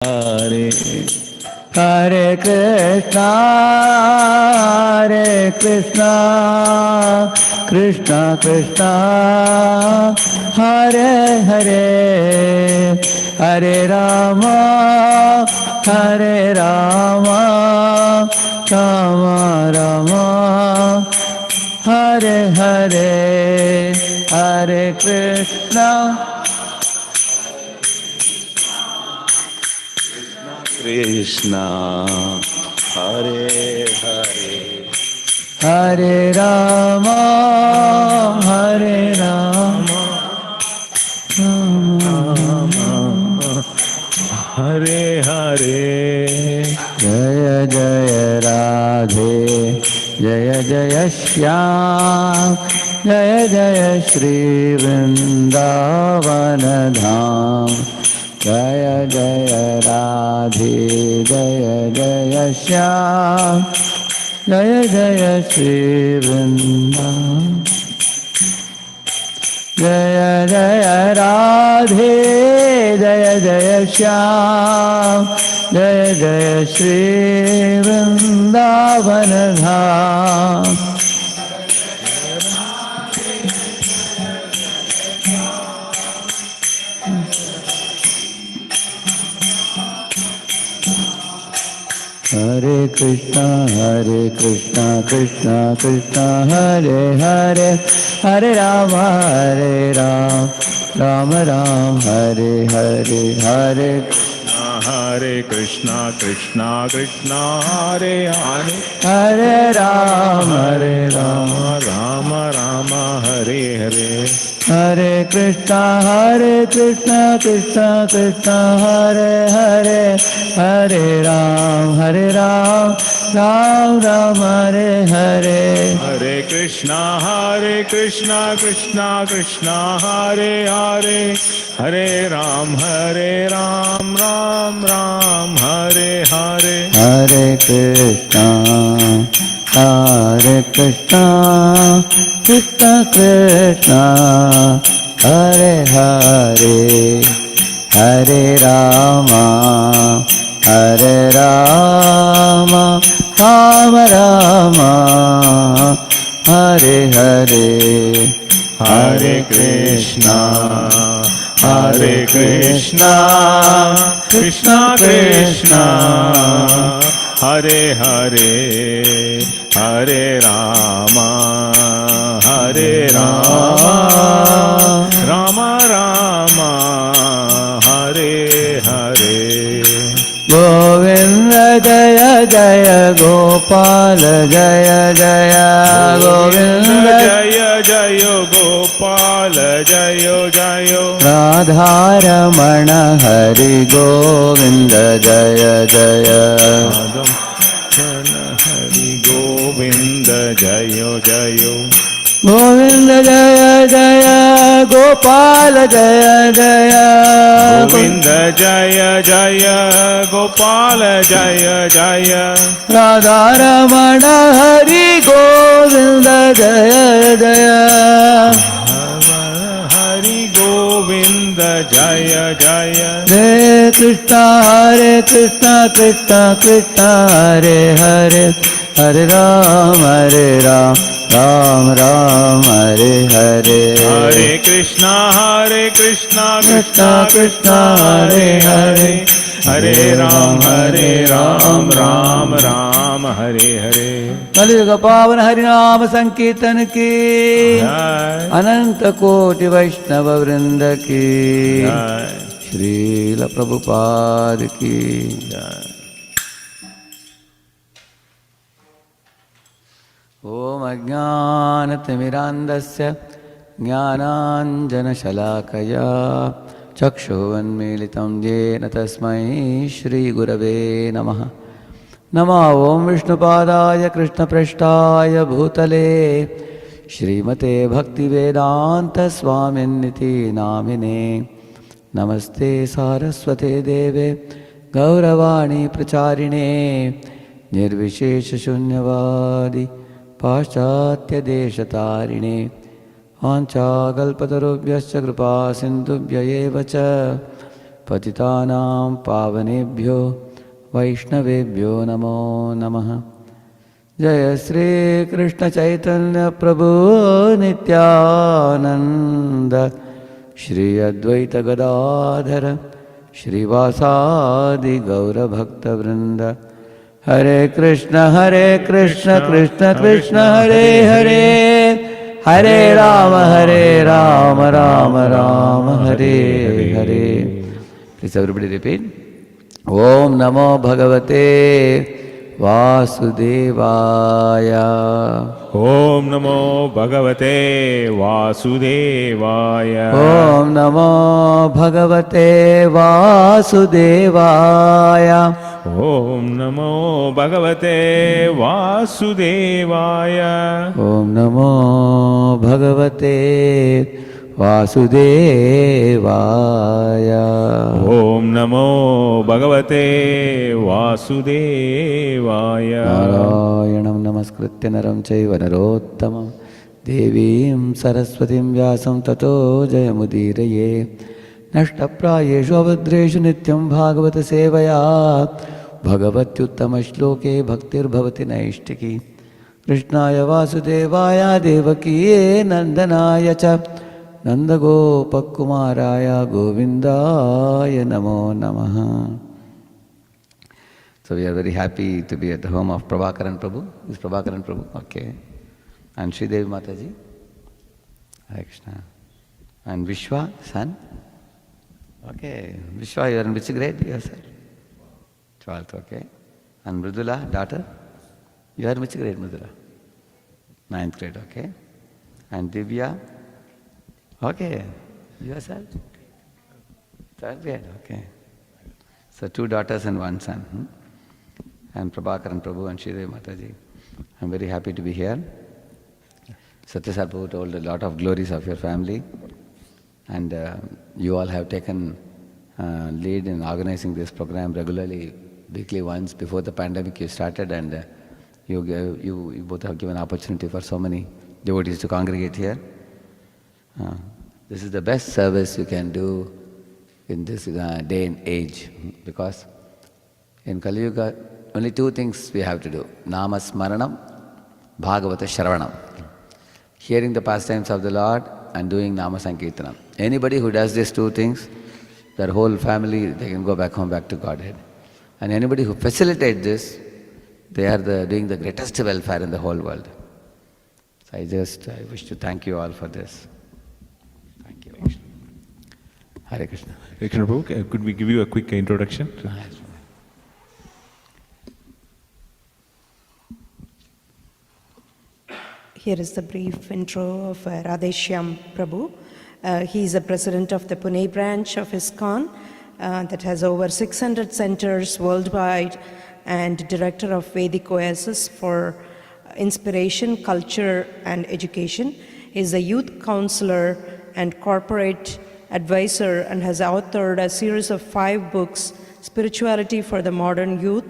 Hare Hare Krishna Hare Krishna Krishna Krishna Hare Hare Hare Rama Hare Rama Rama Rama Hare Hare Hare Krishna Krishna Hare Hare Hare Rama Hare Rama Rama Hare Hare Jaya Jaya Radhe Jaya Jaya Shyam Jaya Jaya Shri Vrindavana Dham Jaya Jaya Radhe Jaya Jaya Shyam Jaya Jaya Shri Vrindavan Jaya Jaya Radhe Jaya Jaya Shyam Jaya Jaya Shri Vrindavan Dham Hare Krishna, Krishna Krishna, Hare Hare, Hare Rama, Rama Rama, Hare Hare, Hare Krishna, Krishna Krishna, Hare Hare, Hare Rama, Rama Rama, Hare Hare. Hare Krishna, Krishna Krishna, Hare Hare, Hare Ram, Ram Ram, Hare Hare. Hare Krishna, Krishna Krishna, Hare Hare, Hare Ram, Ram Ram, Hare Hare. Hare Krishna, Krishna Krishna, Hare Hare, Hare Rama, Rama Rama, Hare Hare. Hare Krishna, Krishna Krishna, Hare Hare, Hare Rama, Rama Rama, Hare Hare. Govinda Jaya Jaya Gopal Jaya Jaya Govinda Jaya Jaya Gopal Jaya Jaya Radha Ramana Hari Govinda Jaya Jaya Hari Govinda Jaya Jaya Govinda Jaya Jaya Gopal Jaya Jaya Govinda Jaya Jaya Gopal Jaya Jaya Radha Ramana Hari Govinda Jaya Jaya Hari Govinda Jaya Jaya. Hare Krishna, Krishna Krishna, Hare Hare, Hare Ram, Ram Ram, Hare Hare. Hare Krishna, Krishna Krishna, Hare Hare, Hare Ram, Ram Ram, Hare Hare. कलियुग पावन हरि नाम संकीर्तन की अनंत कोटि वैष्णव वृंद की श्रील प्रभुपाद की ओम अज्ञानतिमिरान्धस्य ज्ञानाञ्जनशलाकया चक्षुरुन्मीलितं येन तस्मै श्रीगुरवे नमः। नमो ओं विष्णुपादाय कृष्णप्रेष्ठाय भूतले श्रीमते भक्तिवेदान्तस्वामिन्निति नामिने। नमस्ते सारस्वते देवे गौरवाणी प्रचारिणे निर्विशेषशून्यवादी पाश्चात्यदेशतारिणे वाञ्छाकल्पतरुभ्यश्च कृपा सिन्धुभ्य एव च पतितानां पावनेभ्यो वैष्णवेभ्यो नमो नमः। जय श्री कृष्ण चैतन्य प्रभु नित्यानंद, श्री अद्वैत गदाधर श्रीवासादि गौरभक्तवृंद। हरे कृष्ण कृष्ण कृष्ण हरे हरे, हरे Ram Ram Ram Hare Hare. Please everybody repeat. Om Namo Bhagavate Vasudevaya. Om Namo Bhagavate Vasudevaya. Om Namo Bhagavate Vasudevaya. Om Namo Bhagavate Vasudevaya. Om Namo Bhagavate Vasudevaya. Om Namo Bhagavate Vasudevaya. Narayanam namaskritya naram chaiva narottamam devim saraswatim vyasam tato jayamudiraye. Nashtaprayeshu avadreshu nityam bhagavata sevaya bhagavatyuttama shloke bhaktir bhavati naishtiki. Krishnaya vasudevaya devakiye nandanaya cha Nandagopakumaraya Govindaya Namo Namaha. So we are very happy to be at the home of Prabhakaran Prabhu. Is Prabhakaran Prabhu? Okay. And Sridevi Mataji. Hare Krishna. And Vishwa, son. Okay. Vishwa, you are in which grade? Yes, sir. 12th, okay. And Mridula, daughter. You are in which grade, Mridula? 9th grade, okay. And Divya. Okay, yourself? 3rd grade, okay. So 2 daughters and 1 son. And Prabhakaran Prabhu and Sridevi Mataji. I'm very happy to be here. Satyasar Prabhu told a lot of glories of your family. And you all have taken lead in organizing this program regularly, weekly once. Before the pandemic you started, and you both have given opportunity for so many devotees to congregate here. This is the best service you can do in this day and age, because in Kali Yuga only 2 things we have to do: Nama Smaranam, Bhagavata Shravanam. Hearing the pastimes of the Lord and doing Nama Sankirtanam. Anybody who does these 2 things, their whole family, they can go back home, back to Godhead. And anybody who facilitates this, they are doing the greatest welfare in the whole world. So I wish to thank you all for this. Hare Krishna. Krishna Prabhu, could we give you a quick introduction? Here is the brief intro of Radheshyam Prabhu. He is the president of the Pune branch of ISKCON that has over 600 centers worldwide, and director of Vedic Oasis for inspiration, culture and education. He is a youth counselor and corporate advisor and has authored a series of 5 books, Spirituality for the Modern Youth.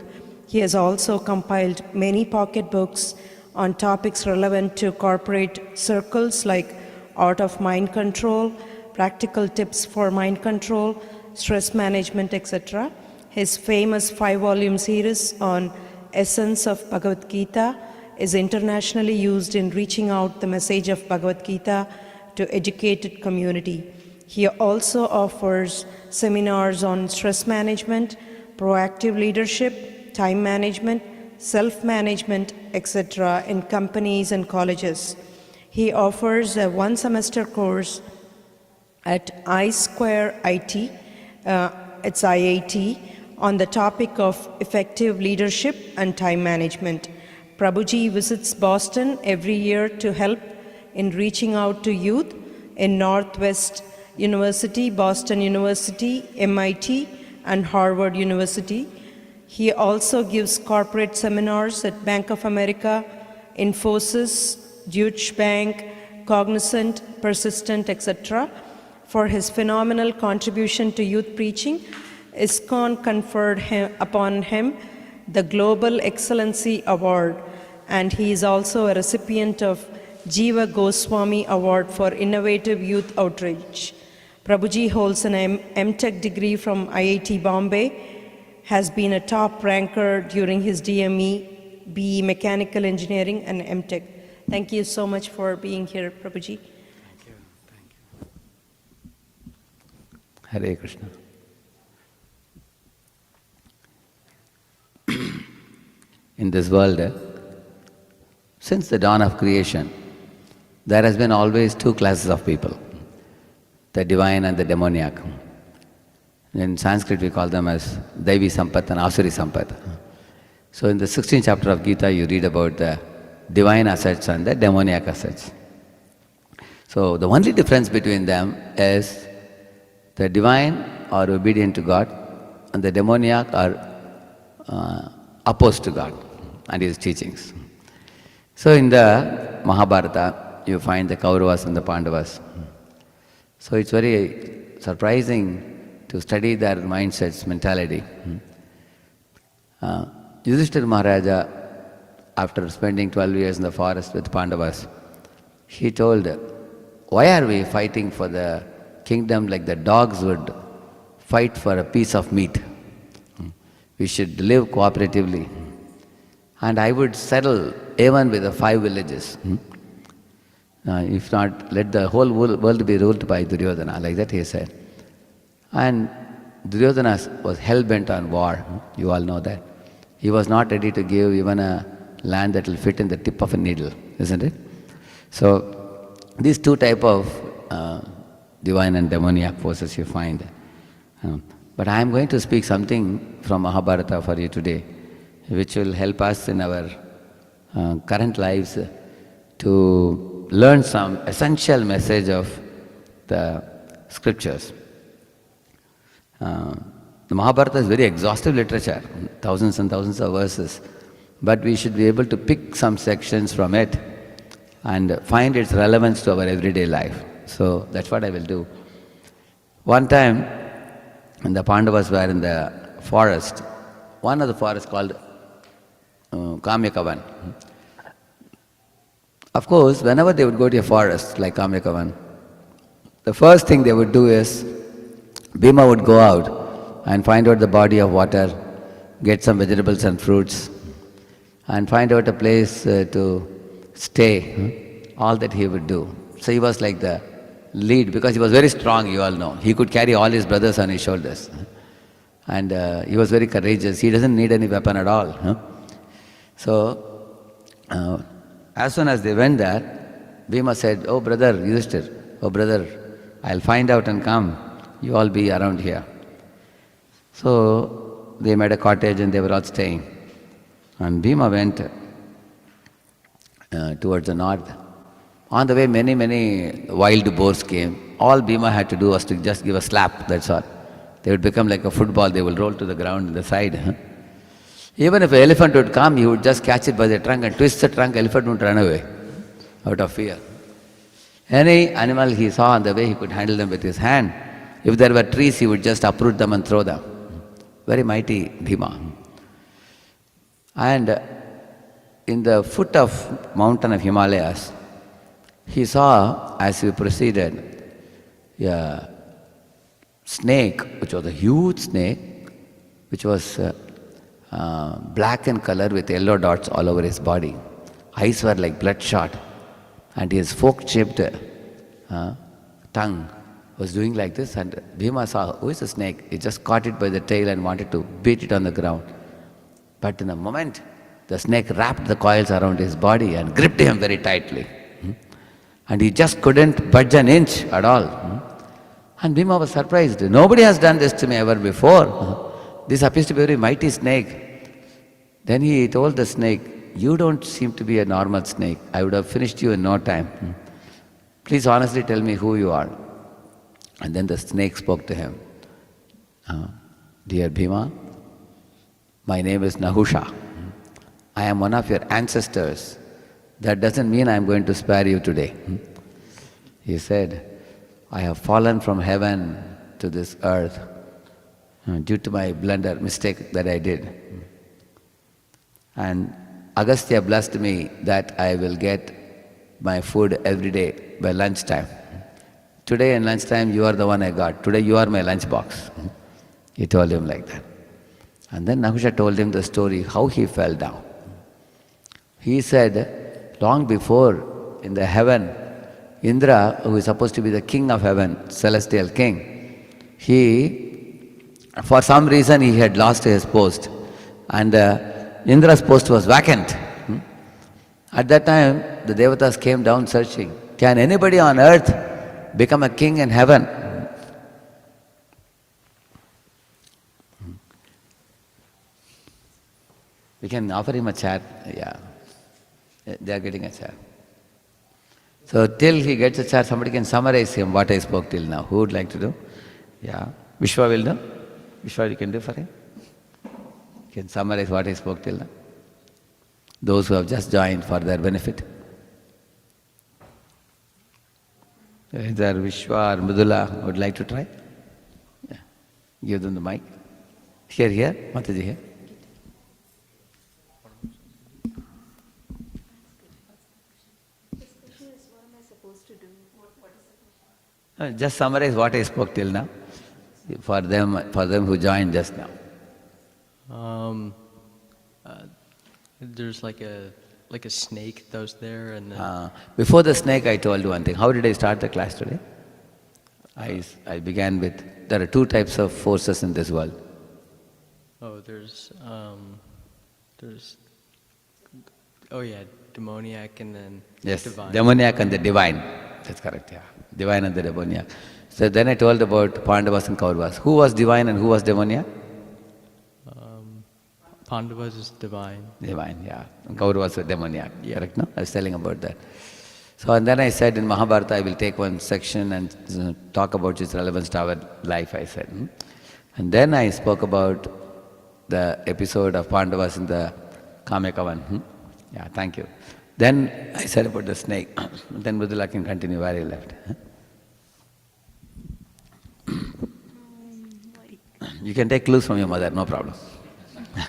He has also compiled many pocket books on topics relevant to corporate circles like art of mind control, practical tips for mind control, stress management, etc. His famous 5-volume series on Essence of Bhagavad Gita is internationally used in reaching out the message of Bhagavad Gita to educated community. He also offers seminars on stress management, proactive leadership, time management, self-management, etc. in companies and colleges. He offers a 1-semester course at I2IT, it's IIT, on the topic of effective leadership and time management. Prabhuji visits Boston every year to help in reaching out to youth in Northwest University, Boston University, MIT, and Harvard University. He also gives corporate seminars at Bank of America, Infosys, Deutsche Bank, Cognizant, Persistent, etc. For his phenomenal contribution to youth preaching, ISKCON conferred upon him the Global Excellency Award, and he is also a recipient of Jiva Goswami Award for Innovative Youth Outreach. Prabhuji holds an M.Tech degree from IIT Bombay, has been a top ranker during his DME, BE Mechanical Engineering and M.Tech. Thank you so much for being here, Prabhuji. Thank you. Hare Krishna. In this world, since the dawn of creation, there has been always two classes of people, the divine and the demoniac. In Sanskrit we call them as Daivi Sampat and Asuri Sampat. So in the 16th chapter of Gita you read about the divine assets and the demoniac assets. So the only difference between them is the divine are obedient to God and the demoniac are opposed to God and His teachings. So in the Mahabharata, you find the Kauravas and the Pandavas. So it's very surprising to study their mindsets, mentality. Yudhishthira Maharaja, after spending 12 years in the forest with Pandavas, he told, why are we fighting for the kingdom like the dogs would fight for a piece of meat? We should live cooperatively. And I would settle even with the 5 villages. If not, let the whole world be ruled by Duryodhana, like that he said. And Duryodhana was hell-bent on war, you all know that. He was not ready to give even a land that will fit in the tip of a needle, isn't it? So, these two type of divine and demoniac forces you find. But I am going to speak something from Mahabharata for you today, which will help us in our current lives to learn some essential message of the scriptures. The Mahabharata is very exhaustive literature, thousands and thousands of verses, but we should be able to pick some sections from it and find its relevance to our everyday life. So that's what I will do. One time, when the Pandavas were in the forest, one of the forests called Kamyakavan. Of course, whenever they would go to a forest like Kamyakavan, the first thing they would do is, Bhima would go out and find out the body of water, get some vegetables and fruits, and find out a place to stay, all that he would do. So he was like the lead, because he was very strong, you all know. He could carry all his brothers on his shoulders. And he was very courageous. He doesn't need any weapon at all. So, as soon as they went there, Bhima said, oh brother Yudhishthir, oh brother, I'll find out and come. You all be around here. So, they made a cottage and they were all staying. And Bhima went towards the north. On the way, many wild boars came. All Bhima had to do was to just give a slap, that's all. They would become like a football, they will roll to the ground on the side. Even if an elephant would come, he would just catch it by the trunk and twist the trunk, elephant would run away out of fear. Any animal he saw on the way, he could handle them with his hand. If there were trees, he would just uproot them and throw them. Very mighty Bhima. And in the foot of mountain of Himalayas, he saw, as he proceeded, a snake, which was a huge snake, which was black in color with yellow dots all over his body. Eyes were like bloodshot, and his fork-shaped tongue was doing like this, and Bhima saw, who is the snake? He just caught it by the tail and wanted to beat it on the ground. But in a moment, the snake wrapped the coils around his body and gripped him very tightly. And he just couldn't budge an inch at all. And Bhima was surprised. Nobody has done this to me ever before. This appears to be a very mighty snake. Then he told the snake, you don't seem to be a normal snake. I would have finished you in no time. Please honestly tell me who you are. And then the snake spoke to him. Dear Bhima, my name is Nahusha. I am one of your ancestors. That doesn't mean I am going to spare you today. He said, I have fallen from heaven to this earth due to my blunder, mistake that I did. And Agastya blessed me that I will get my food every day by lunchtime. today in lunchtime you are the one I got. Today you are my lunch box. He told him like that. And then Nahusha told him the story, how he fell down. He said, long before in the heaven, Indra, who is supposed to be the king of heaven, celestial king, for some reason he had lost his post. And Indra's post was vacant. At that time, the Devatas came down searching. Can anybody on earth become a king in heaven? We can offer him a chair. Yeah. They are getting a chair. So till he gets a chair, somebody can summarize him what I spoke till now. Who would like to do? Yeah. Vishwa will do? Vishwa, you can do for him? You can summarize what I spoke till now. Those who have just joined for their benefit. Either Vishwa or Mridula would like to try? Yeah. Give them the mic. Here, Mataji here. Just summarize what I spoke till now, for them who joined just now. There's like a snake that was there, and then Before the snake, I told you one thing. How did I start the class today? I began with, there are two types of forces in this world. there's demoniac and then Yes, divine. demoniac and the divine. That's correct, yeah. Divine and the demoniac. So then I told about Pandavas and Kauravas. Who was divine and who was demoniac? Pandavas is divine. Divine, yeah. And Kauravas were demoniac, correct, no? I was telling about that. So and then I said in Mahabharata, I will take one section and talk about its relevance to our life, I said. And then I spoke about the episode of Pandavas in the Kamekavan. Yeah, thank you. Then I said about the snake. Then Mridula can continue where he left. You can take clues from your mother, no problem.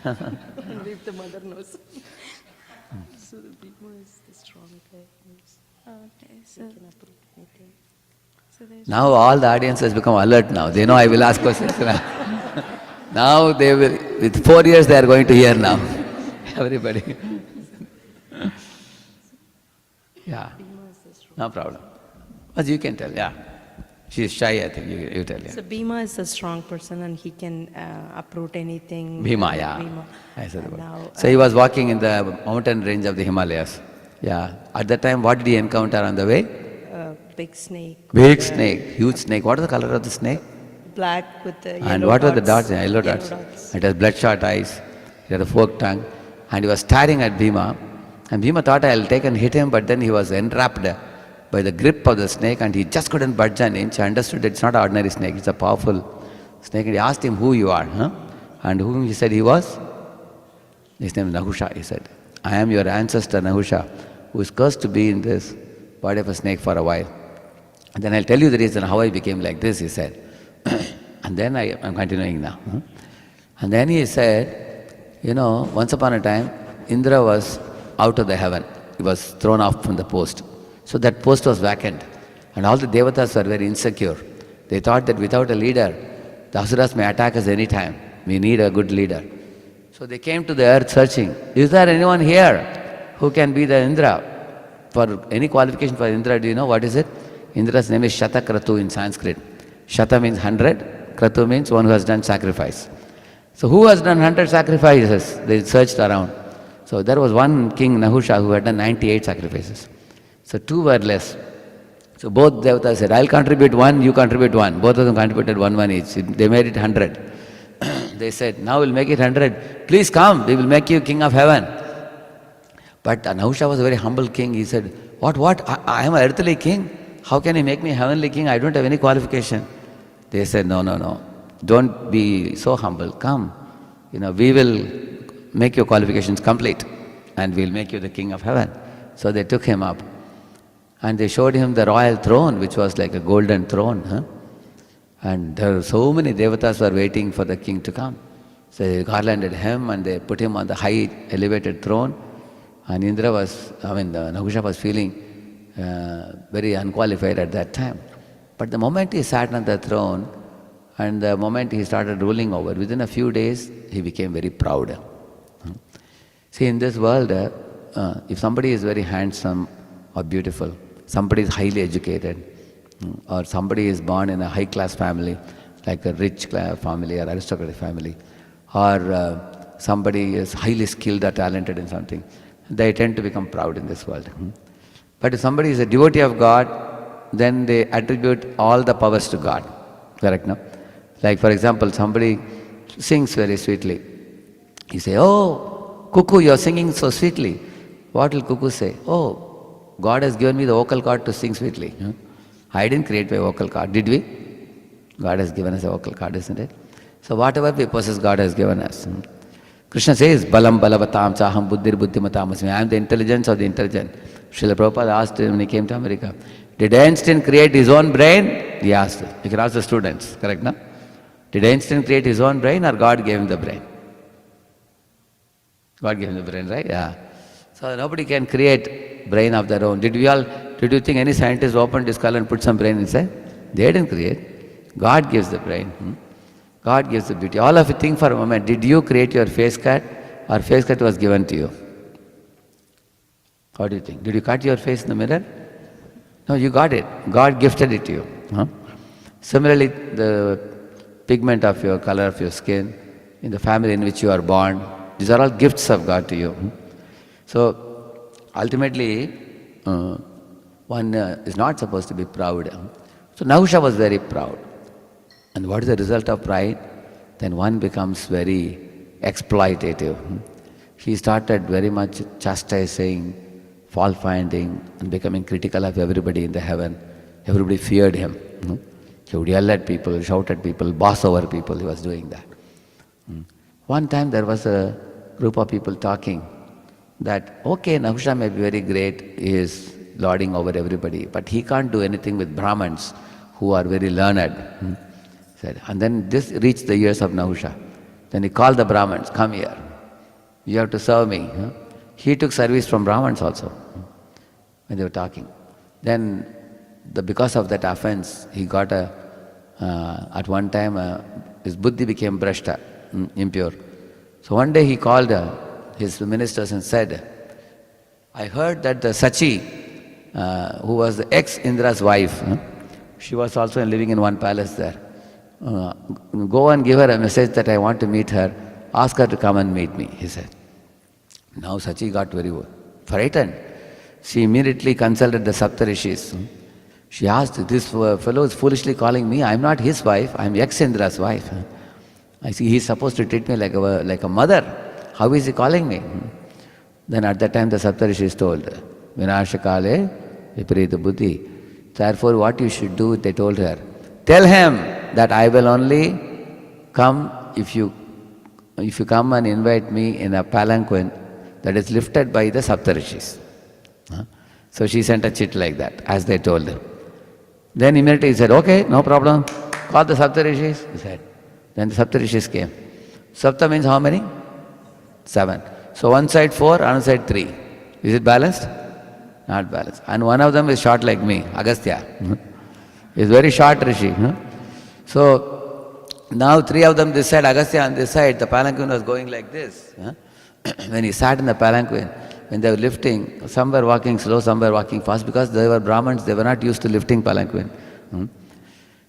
And if the mother knows. So the Bhima is the strong guy. Okay, so there's Now all the audience has become alert now. They know I will ask questions. Now they will, with 4 years they are going to hear now. Everybody. Yeah, no problem. But you can tell, yeah. She is shy, I think, you tell, yeah. So Bhima is a strong person and he can uproot anything. Bhima, yeah. Bhima. I said And about. now, So he was walking in the mountain range of the Himalayas. Yeah. At that time, what did he encounter on the way? big snake. Big snake, huge snake. What was the color of the snake? Black with the yellow And what were the dots? dots? Yellow dots. It has bloodshot eyes. He had a forked tongue. And he was staring at Bhima. And Bhima thought, I'll take and hit him, but then he was enwrapped by the grip of the snake and he just couldn't budge an inch. I understood that it's not an ordinary snake, it's a powerful snake. And he asked him who you are, and whom he said he was? His name is Nahusha, he said. I am your ancestor Nahusha, who is cursed to be in this body of a snake for a while. And then I'll tell you the reason how I became like this, he said. And then I'm continuing now. And then he said, once upon a time, Indra was out of the heaven. He was thrown off from the post. So that post was vacant. And all the Devatas were very insecure. They thought that without a leader, the Asuras may attack us any time. We need a good leader. So they came to the earth searching. Is there anyone here who can be the Indra? For any qualification for Indra, do you know what is it? Indra's name is Shatakratu in Sanskrit. Shata means 100, Kratu means one who has done sacrifice. So who has done 100 sacrifices? They searched around. So there was one king, Nahusha, who had done 98 sacrifices. So 2 were less. So both Devatas said, I'll contribute 1, you contribute 1. Both of them contributed 1 each. They made it 100. They said, now we'll make it 100. Please come, we will make you king of heaven. But Nahusha was a very humble king. He said, what? I am an earthly king. How can you make me a heavenly king? I don't have any qualification. They said, no. Don't be so humble. Come. We will make your qualifications complete and we'll make you the king of heaven. So they took him up. And they showed him the royal throne, which was like a golden throne. And there were so many devatas were waiting for the king to come. So they garlanded him and they put him on the high elevated throne. And Nahusha was feeling very unqualified at that time. But the moment he sat on the throne and the moment he started ruling over, within a few days he became very proud. See, in this world, if somebody is very handsome or beautiful, somebody is highly educated, or somebody is born in a high-class family, like a rich family or aristocratic family, or somebody is highly skilled or talented in something, they tend to become proud in this world. But if somebody is a devotee of God, then they attribute all the powers to God. Correct, no? Like for example, somebody sings very sweetly. You say, "Oh, cuckoo, you're singing so sweetly." What will cuckoo say? "Oh, God has given me the vocal cord to sing sweetly. I didn't create my vocal cord, did we?" God has given us a vocal cord, isn't it? So whatever we possess, God has given us. Krishna says, "Balam balavatam chaham buddhir buddhimatam asmi." I am the intelligence of the intelligent. Srila Prabhupada asked him when he came to America, did Einstein create his own brain? He asked. You can ask the students, correct, no? Did Einstein create his own brain or God gave him the brain? God gave him the brain, right? Yeah. So nobody can create brain of their own. Did you think any scientist opened his skull and put some brain inside? They didn't create. God gives the brain. God gives the beauty. All of you think for a moment, did you create your face cut or face cut was given to you? What do you think? Did you cut your face in the mirror? No, you got it. God gifted it to you. Similarly, the pigment of your color of your skin, in the family in which you are born, these are all gifts of God to you. So, ultimately, one is not supposed to be proud. So, Nahusha was very proud. And what is the result of pride? Then one becomes very exploitative. He started very much chastising, fault finding, and becoming critical of everybody in the heaven. Everybody feared him. He would yell at people, shout at people, boss over people. He was doing that. One time there was a group of people talking that, okay, Nahusha may be very great, he is lording over everybody, but he can't do anything with Brahmans who are very learned. Said, and then this reached the ears of Nahusha. Then he called the Brahmans, come here, you have to serve me. He took service from Brahmans also when they were talking. Then because of that offense, he got at one time, his buddhi became brashta, impure. So one day he called his ministers and said, I heard that the Sachi, who was the ex-Indra's wife, she was also living in one palace there. Go and give her a message that I want to meet her. Ask her to come and meet me, he said. Now Sachi got very frightened. She immediately consulted the Saptarishis. She asked, this fellow is foolishly calling me. I am not his wife, I am ex-Indra's wife. I see he is supposed to treat me like a mother. How is he calling me? Then at that time the Saptarishis told, Vinashakale viparita buddhi. Therefore what you should do, they told her, tell him that I will only come if you come and invite me in a palanquin that is lifted by the Saptarishis. So she sent a chit like that, as they told her. Then immediately he said, okay, no problem, call the Saptarishis, he said. Then the Saptarishis came. Sapta means how many? 7. So one side 4, another side 3. Is it balanced? Not balanced. And one of them is short like me, Agastya. He is very short Rishi. So now 3 of them this side, Agastya on this side, the palanquin was going like this. When he sat in the palanquin, when they were lifting, some were walking slow, some were walking fast, because they were Brahmins, they were not used to lifting palanquin.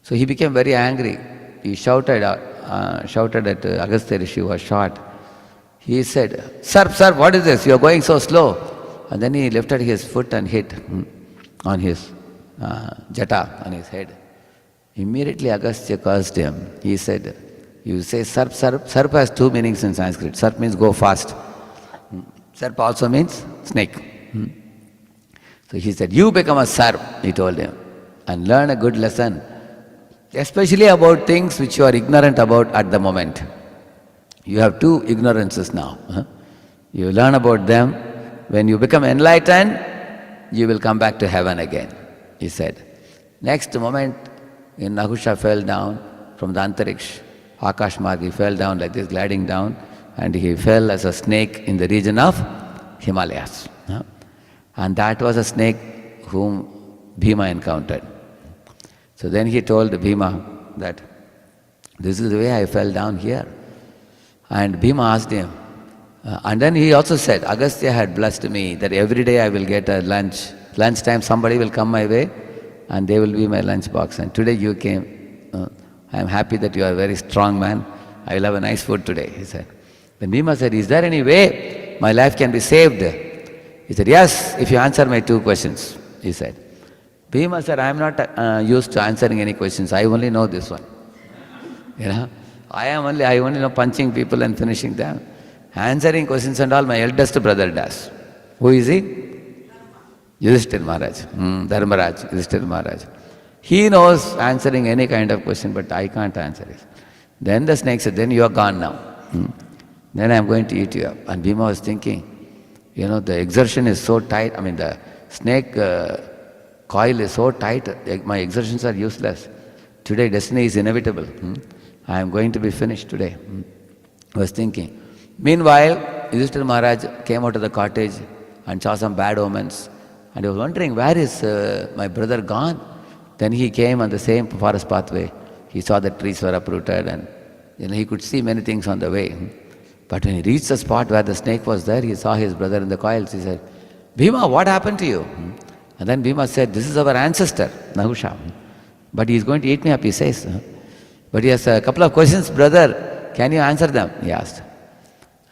So he became very angry. He shouted at Agastya Rishi, who was short. He said, Sir, what is this? You are going so slow. And then he lifted his foot and hit on his jata, on his head. Immediately Agastya cursed him. He said, you say sarp. Sarp has 2 meanings in Sanskrit. Sarp means go fast. Sarp also means snake. So he said, you become a sarp, he told him, and learn a good lesson, especially about things which you are ignorant about at the moment. You have 2 ignorances now. You learn about them. When you become enlightened, you will come back to heaven again, he said. Next moment, Nahusha fell down from the Antariksh, Akash Marg, he fell down like this, gliding down, and he fell as a snake in the region of Himalayas. And that was a snake whom Bhima encountered. So then he told Bhima that this is the way I fell down here. And Bhima asked him, and then he also said, Agastya had blessed me that every day I will get a lunchtime somebody will come my way and they will be my lunch box. And today you came. I am happy that you are a very strong man. I will have a nice food today, he said. Then Bhima said, is there any way my life can be saved? He said, yes, if you answer my 2 questions, he said. Bhima said, I am not used to answering any questions. I only know this one. You know, I only know punching people and finishing them. Answering questions and all, my eldest brother does. Who is he? Yudhishthira Maharaj. Dharmaraj, Yudhishthira Maharaj. He knows answering any kind of question, but I can't answer it. Then the snake said, then you are gone now. Then I am going to eat you up. And Bhima was thinking, you know, the exertion is so tight. I mean, the snake coil is so tight, my exertions are useless. Today, destiny is inevitable. I am going to be finished today. I was thinking. Meanwhile, Yudhishthira Maharaj came out of the cottage and saw some bad omens. And he was wondering, where is my brother gone? Then he came on the same forest pathway. He saw the trees were uprooted and he could see many things on the way. But when he reached the spot where the snake was there, he saw his brother in the coils. He said, Bhima, what happened to you? And then Bhima said, this is our ancestor, Nahusha. But he is going to eat me up, he says. But he has a couple of questions, brother. Can you answer them? He asked.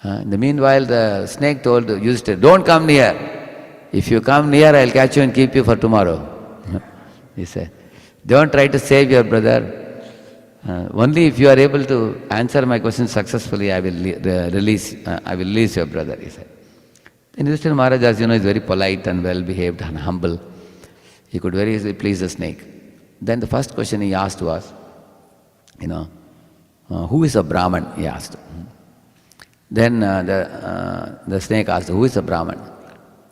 In the meanwhile, the snake told Yudhishthira, don't come near. If you come near, I'll catch you and keep you for tomorrow. He said, don't try to save your brother. Only if you are able to answer my questions successfully, I will release your brother, he said. Then Yudhishthira Maharaj, as you know, is very polite and well-behaved and humble. He could very easily please the snake. Then the first question he asked was, who is a Brahman? He asked. Then the snake asked, who is a Brahman?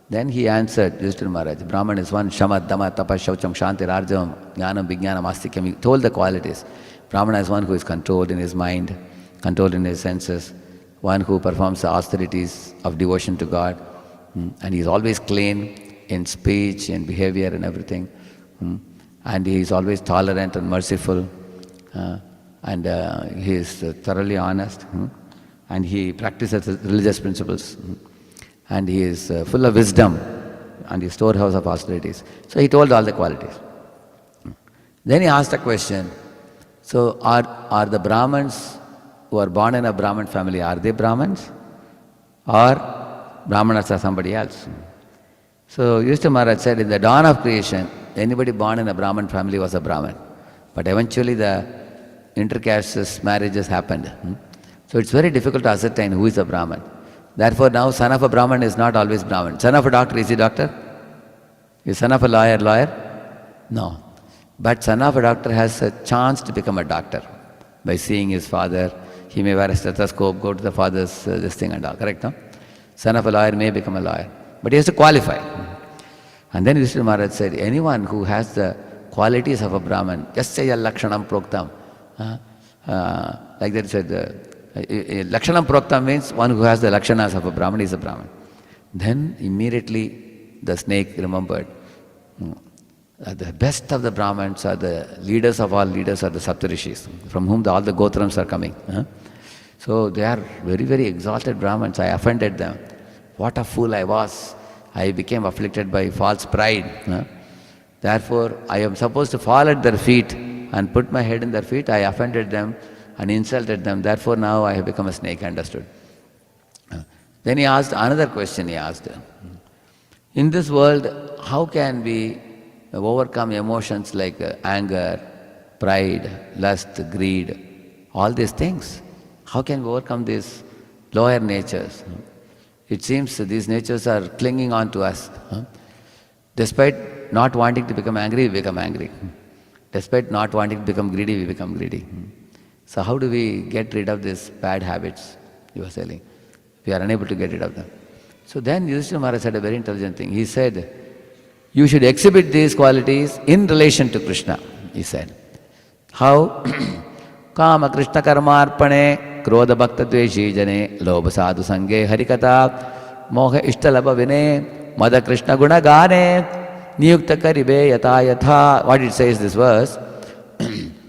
Then he answered, Yudhishthira Maharaj, Brahman is one, Shama, Dama, Tapa, Shaucham, Shanti, Rarjavam, Jnanam, Vijnanam, Astikyam. He told the qualities. Brahmana is one who is controlled in his mind, controlled in his senses, one who performs the austerities of devotion to God, and he is always clean in speech and behavior and everything, and he is always tolerant and merciful, and he is thoroughly honest, and he practices religious principles, and he is full of wisdom and his storehouse of austerities. So he told all the qualities. Then he asked a question. So are the Brahmins who are born in a Brahmin family, are they Brahmins? Or Brahmanas are somebody else? So Yudhishthira Maharaj said, in the dawn of creation, anybody born in a Brahmin family was a Brahmin. But eventually the intercaste marriages happened. So it's very difficult to ascertain who is a Brahmin. Therefore now son of a Brahmin is not always Brahmin. Son of a doctor, is he doctor? Is son of a lawyer, lawyer? No. But son of a doctor has a chance to become a doctor by seeing his father. He may wear a stethoscope, go to the father's this thing and all, correct? No? Son of a lawyer may become a lawyer. But he has to qualify. And then Yudhishthira Maharaj said, anyone who has the qualities of a Brahman, just say lakshanam proktam. Like that he said, lakshanam proktam means one who has the lakshanas of a Brahman is a Brahman. Then immediately the snake remembered, the best of the Brahmins are the leaders of all leaders are the Saptarishis, from whom all the Gotrams are coming. So they are very, very exalted Brahmins. I offended them. What a fool I was. I became afflicted by false pride. Therefore, I am supposed to fall at their feet and put my head in their feet. I offended them and insulted them. Therefore, now I have become a snake, understood. Then he asked another question. He asked, in this world, how can we overcome emotions like anger, pride, lust, greed, all these things? How can we overcome these lower natures? It seems these natures are clinging on to us. Despite not wanting to become angry, we become angry. Despite not wanting to become greedy, we become greedy. So how do we get rid of these bad habits? You were saying. We are unable to get rid of them. So then Yudhishthira Maharaj said a very intelligent thing. He said, you should exhibit these qualities in relation to Krishna, he said. How? Kama Krishna karmarpane, krodha bhakta dveshi jane, lobha sadhu sange harikata, moha ishtalabha vine, Mada Krishna guna gane, niyukta karibe yata yatha. What it says this verse?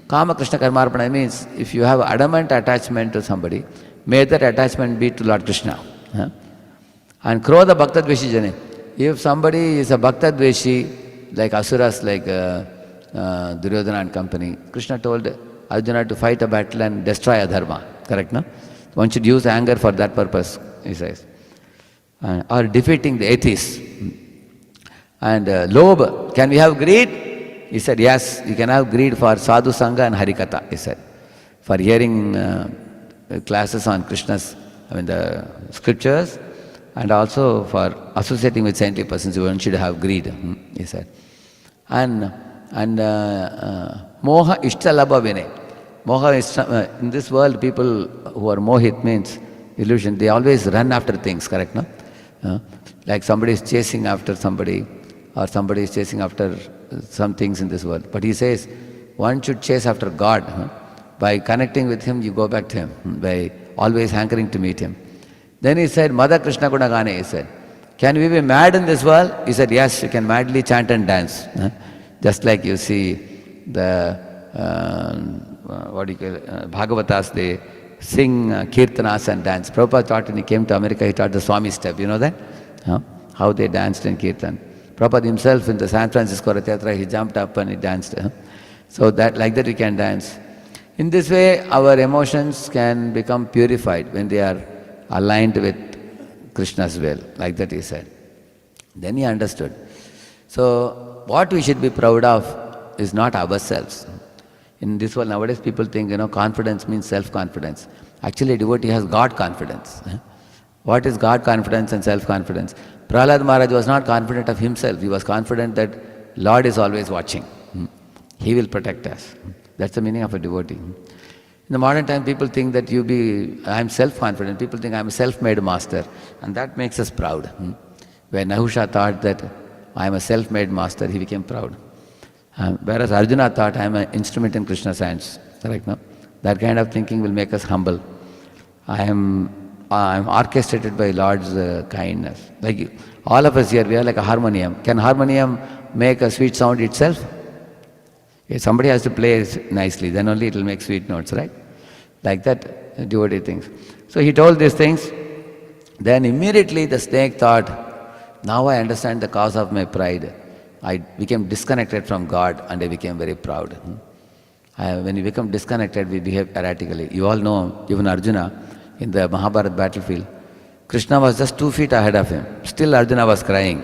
Kama Krishna Karmarpana means if you have adamant attachment to somebody, may that attachment be to Lord Krishna. And Krodha Bhakta Dveshi Jane. If somebody is a Bhakta Dveshi, like Asuras, like Duryodhana and company, Krishna told Arjuna to fight a battle and destroy adharma. Correct, no? One should use anger for that purpose, he says. Or defeating the atheists. And Lobh, can we have greed? He said, yes, you can have greed for Sadhu Sangha and Harikatha, he said. For hearing classes on Krishna's, the scriptures, and also for associating with saintly persons, one should have greed, he said. And Moha Ishtalabha Vinay. Moha, in this world, people who are mohit means illusion, they always run after things, correct, no? Like somebody is chasing after somebody, or somebody is chasing after some things in this world. But he says, one should chase after God. By connecting with Him, you go back to Him, by always hankering to meet Him. Then he said, Madha Krishna Gunagane, he said, can we be mad in this world? He said, yes, you can madly chant and dance. Just like you see the, Bhagavatas, they sing kirtanas and dance. Prabhupada taught when he came to America, he taught the Swami step, you know that? How they danced in kirtan. Prabhupada himself in the San Francisco Rath Yatra, he jumped up and he danced. So that, like that we can dance. In this way, our emotions can become purified when they are aligned with Krishna's will, like that he said. Then he understood. So, what we should be proud of is not ourselves. In this world, nowadays people think, confidence means self-confidence. Actually, a devotee has God confidence. What is God confidence and self-confidence? Prahlad Maharaj was not confident of himself. He was confident that Lord is always watching. He will protect us. That's the meaning of a devotee. In the modern time, people think that I am self-confident. People think I am a self-made master. And that makes us proud. When Nahusha thought that I am a self-made master, he became proud. Whereas Arjuna thought I am an instrument in Krishna's hands. Correct, no? That kind of thinking will make us humble. I am orchestrated by Lord's kindness. Like all of us here, we are like a harmonium. Can harmonium make a sweet sound itself? If somebody has to play nicely, then only it will make sweet notes, right? Like that, devotee thinks. So he told these things. Then immediately the snake thought, now I understand the cause of my pride. I became disconnected from God and I became very proud. When we become disconnected, we behave erratically. You all know, even Arjuna, in the Mahabharata battlefield, Krishna was just 2 feet ahead of him. Still Arjuna was crying.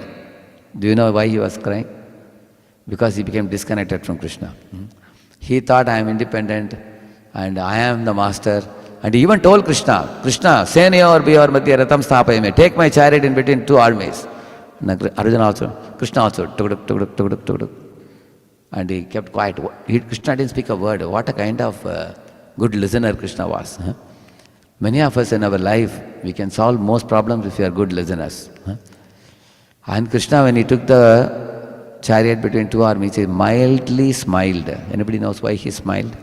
Do you know why he was crying? Because he became disconnected from Krishna. He thought, I am independent and I am the master. And he even told Krishna, Krishna, Senayor Biyor Madhya Ratam Sthapayame, take my chariot in between 2 armies. And Arjuna also, Krishna also, tuk. And he kept quiet. Krishna didn't speak a word. What a kind of good listener Krishna was. Many of us in our life, we can solve most problems if we are good listeners. And Krishna, when he took the chariot between 2 armies, he mildly smiled. Anybody knows why he smiled?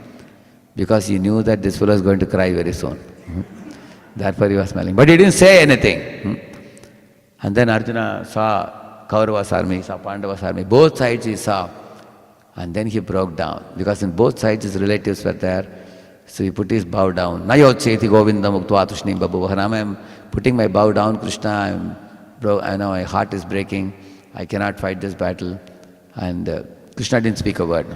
Because he knew that this fellow is going to cry very soon. Therefore he was smiling. But he didn't say anything. And then Arjuna saw Kaurava's army, saw Pandava's army. Both sides he saw. And then he broke down. Because in both sides his relatives were there. So he put his bow down. Nayotseti Govinda Muktva Tushni Babu. Now I am putting my bow down, Krishna. I know my heart is breaking. I cannot fight this battle. And Krishna didn't speak a word.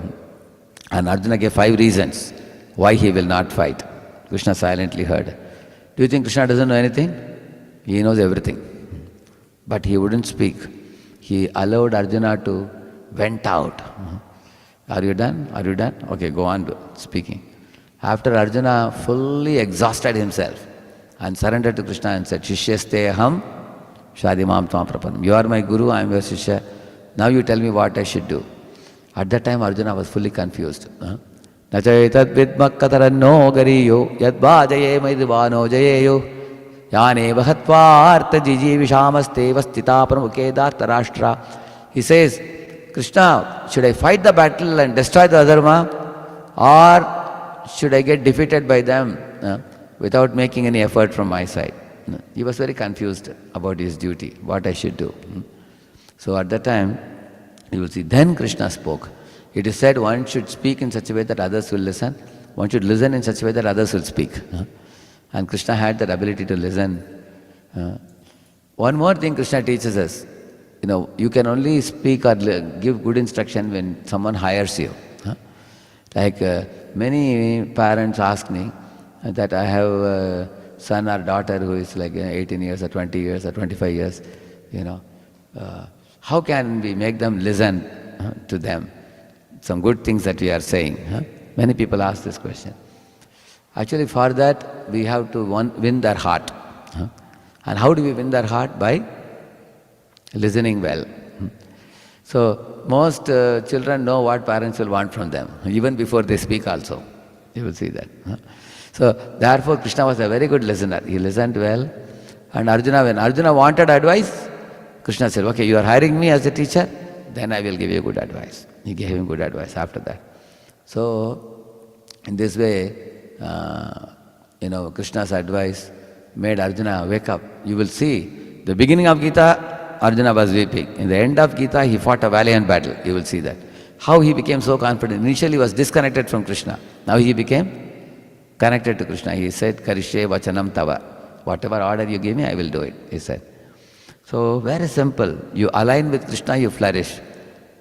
And Arjuna gave 5 reasons why he will not fight. Krishna silently heard. Do you think Krishna doesn't know anything? He knows everything. But he wouldn't speak. He allowed Arjuna to vent out. Are you done? Are you done? Okay, go on speaking. After Arjuna fully exhausted himself and surrendered to Krishna and said, Shishyaste aham shadimam tvam prapanam. You are my guru, I am your shishya. Now you tell me what I should do. At that time Arjuna was fully confused. Nachayatad vidmak kataranno gariyo yadvajaye maidvano jayeyo yane vahatvarta jiji vishamaste vastita pramukedarta rashtra. He says, Krishna, should I fight the battle and destroy the adharma, or should I get defeated by them without making any effort from my side? He was very confused about his duty, what I should do. So at that time, you will see, then Krishna spoke. It is said one should speak in such a way that others will listen. One should listen in such a way that others will speak. And Krishna had that ability to listen. One more thing Krishna teaches us. You can only speak or give good instruction when someone hires you. Like many parents ask me that I have a son or daughter who is like 18 years or 20 years or 25 years, how can we make them listen to them? Some good things that we are saying. Many people ask this question. Actually, for that, we have to win their heart. And how do we win their heart? By listening well. So, most children know what parents will want from them, even before they speak also. You will see that. So, therefore, Krishna was a very good listener. He listened well. And when Arjuna wanted advice, Krishna said, okay, you are hiring me as a teacher, then I will give you good advice. He gave him good advice after that. So, in this way, Krishna's advice made Arjuna wake up. You will see, the beginning of Gita, Arjuna was weeping. In the end of Gita, he fought a valiant battle. You will see that. How he became so confident. Initially he was disconnected from Krishna. Now he became connected to Krishna. He said, Karishe vachanam tava. Whatever order you give me, I will do it, he said. So, very simple. You align with Krishna, you flourish.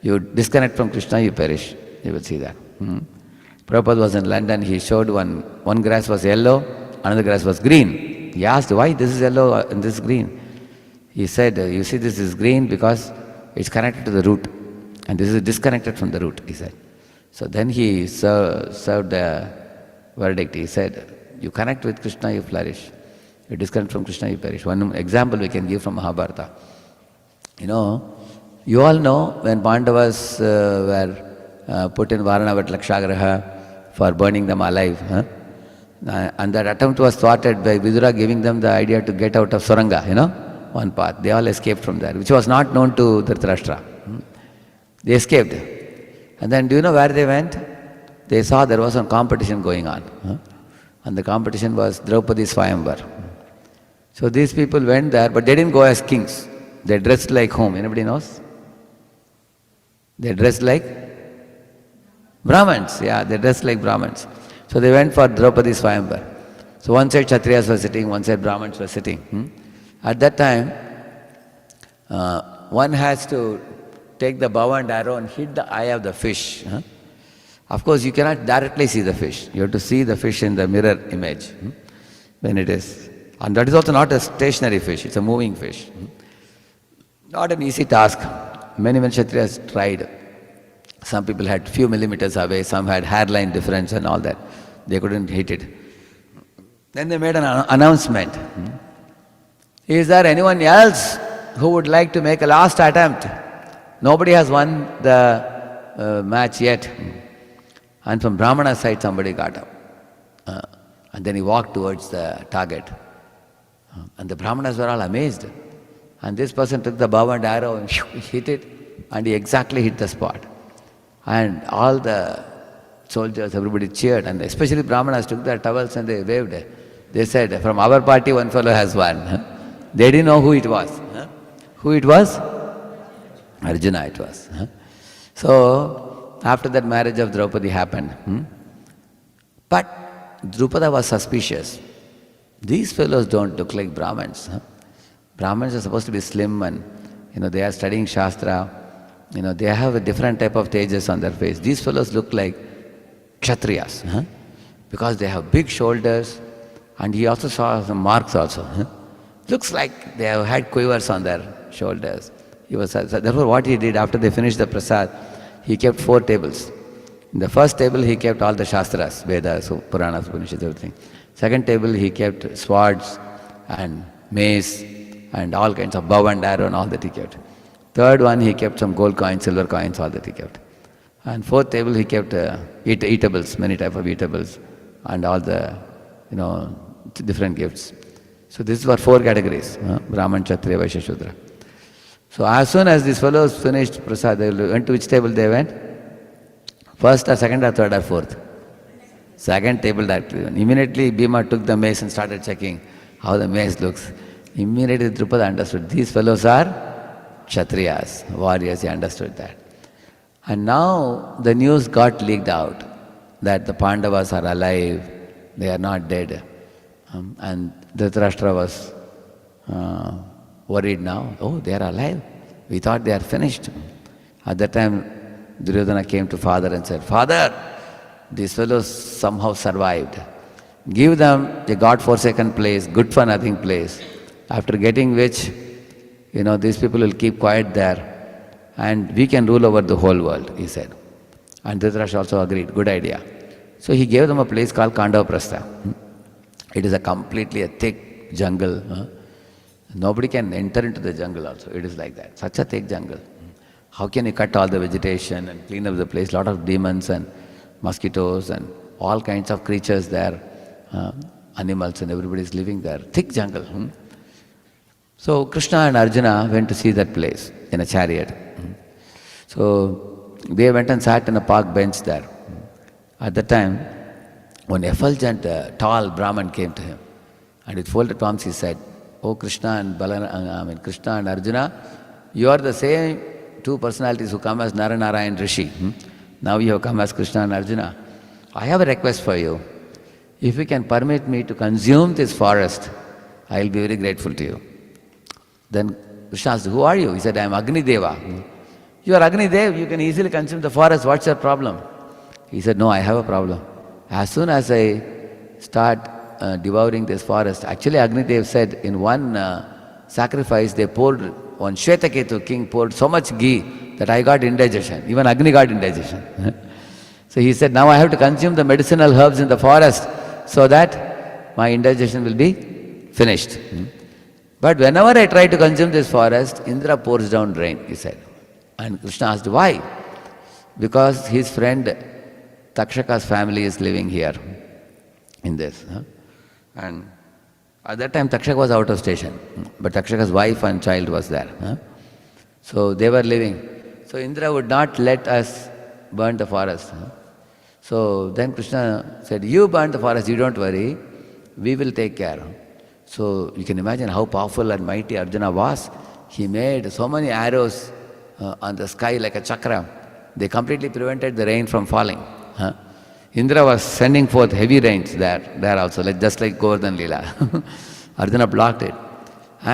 You disconnect from Krishna, you perish. You will see that. Prabhupada was in London. He showed one grass was yellow, another grass was green. He asked, why this is yellow and this is green? He said, you see this is green because it's connected to the root. And this is disconnected from the root, he said. So then he served the verdict. He said, you connect with Krishna, you flourish. You disconnect from Krishna, you perish. One example we can give from Mahabharata. You all know when Pandavas were put in Varanavat Lakshagraha for burning them alive. And that attempt was thwarted by Vidura giving them the idea to get out of Suranga, one path. They all escaped from there, which was not known to Dhritarashtra. They escaped. And then do you know where they went? They saw there was some competition going on. And the competition was Draupadi's Swayamvar. So these people went there, but they didn't go as kings. They dressed like whom? Anybody knows? They dressed like Brahmans. Yeah, they dressed like Brahmans. So they went for Draupadi's Swayamvar. So one side Kshatriyas were sitting, one side Brahmans were sitting. At that time, one has to take the bow and arrow and hit the eye of the fish. Of course, you cannot directly see the fish. You have to see the fish in the mirror image when it is. And that is also not a stationary fish, it's a moving fish. Not an easy task. Many Kshatriyas tried. Some people had few millimeters away, some had hairline difference and all that. They couldn't hit it. Then they made an announcement. Is there anyone else who would like to make a last attempt? Nobody has won the match yet. And from Brahmana's side somebody got up. And then he walked towards the target. And the Brahmanas were all amazed. And this person took the bow and arrow and hit it, and he exactly hit the spot. And all the soldiers, everybody cheered, and especially Brahmanas took their towels and they waved. They said, from our party one fellow has won. They didn't know who it was. Who it was? Arjuna it was. So, after that marriage of Draupadi happened. But Drupada was suspicious. These fellows don't look like Brahmins. Brahmins are supposed to be slim and, they are studying Shastra. They have a different type of tejas on their face. These fellows look like Kshatriyas. Because they have big shoulders, and he also saw some marks also. Looks like they have had quivers on their shoulders. Therefore what he did after they finished the prasad, he kept 4 tables. In the first table he kept all the Shastras, Vedas, Puranas, Upanishads, everything. Second table he kept swords and mace and all kinds of bow and arrow and all that he kept. Third one he kept some gold coins, silver coins, all that he kept. And fourth table he kept eatables, many types of eatables and all the different gifts. So these were 4 categories, Brahman, Kshatriya, Vaishya, Shudra. So as soon as these fellows finished prasad, they went to which table they went? First or second or third or fourth? Second table directly. Immediately Bhima took the mace and started checking how the mace looks. Immediately Drupada understood, these fellows are Kshatriyas, warriors, he understood that. And now the news got leaked out that the Pandavas are alive, they are not dead. And Dhritarashtra was worried now. Oh, they are alive. We thought they are finished. At that time, Duryodhana came to father and said, Father, these fellows somehow survived. Give them a God-forsaken place, good for nothing place, after getting which, these people will keep quiet there and we can rule over the whole world, he said. And Dhritarashtra also agreed, good idea. So he gave them a place called Kandavaprastha. It is completely a thick jungle. Nobody can enter into the jungle also. It is like that, such a thick jungle. How can you cut all the vegetation and clean up the place? Lot of demons and mosquitoes and all kinds of creatures there, animals, and everybody is living there. Thick jungle. So Krishna and Arjuna went to see that place in a chariot. So they went and sat in a park bench there. At that time, one effulgent, tall Brahman came to him, and with folded palms he said, "Oh Krishna and Krishna and Arjuna, you are the same two personalities who come as Naranarayan Rishi. Now you have come as Krishna and Arjuna. I have a request for you. If you can permit me to consume this forest, I will be very grateful to you." Then Krishna asked, "Who are you?" He said, "I am Agni Deva." "You are Agni Deva, you can easily consume the forest, what's your problem?" He said, "No, I have a problem. As soon as I start devouring this forest," actually Agni Deva said in one sacrifice they poured, one Shvetaketu king poured so much ghee that I got indigestion. Even Agni got indigestion. So he said, "Now I have to consume the medicinal herbs in the forest so that my indigestion will be finished." But whenever I try to consume this forest, Indra pours down rain, he said. And Krishna asked, "Why?" "Because his friend Takshaka's family is living here in this." And at that time Takshaka was out of station, but Takshaka's wife and child was there. So they were living. So Indra would not let us burn the forest. So then Krishna said, "You burn the forest, you don't worry, we will take care." So you can imagine how powerful and mighty Arjuna was. He made so many arrows on the sky like a chakra. They completely prevented the rain from falling. Indra was sending forth heavy rains there also, just like Govardhan Leela. Arjuna blocked it.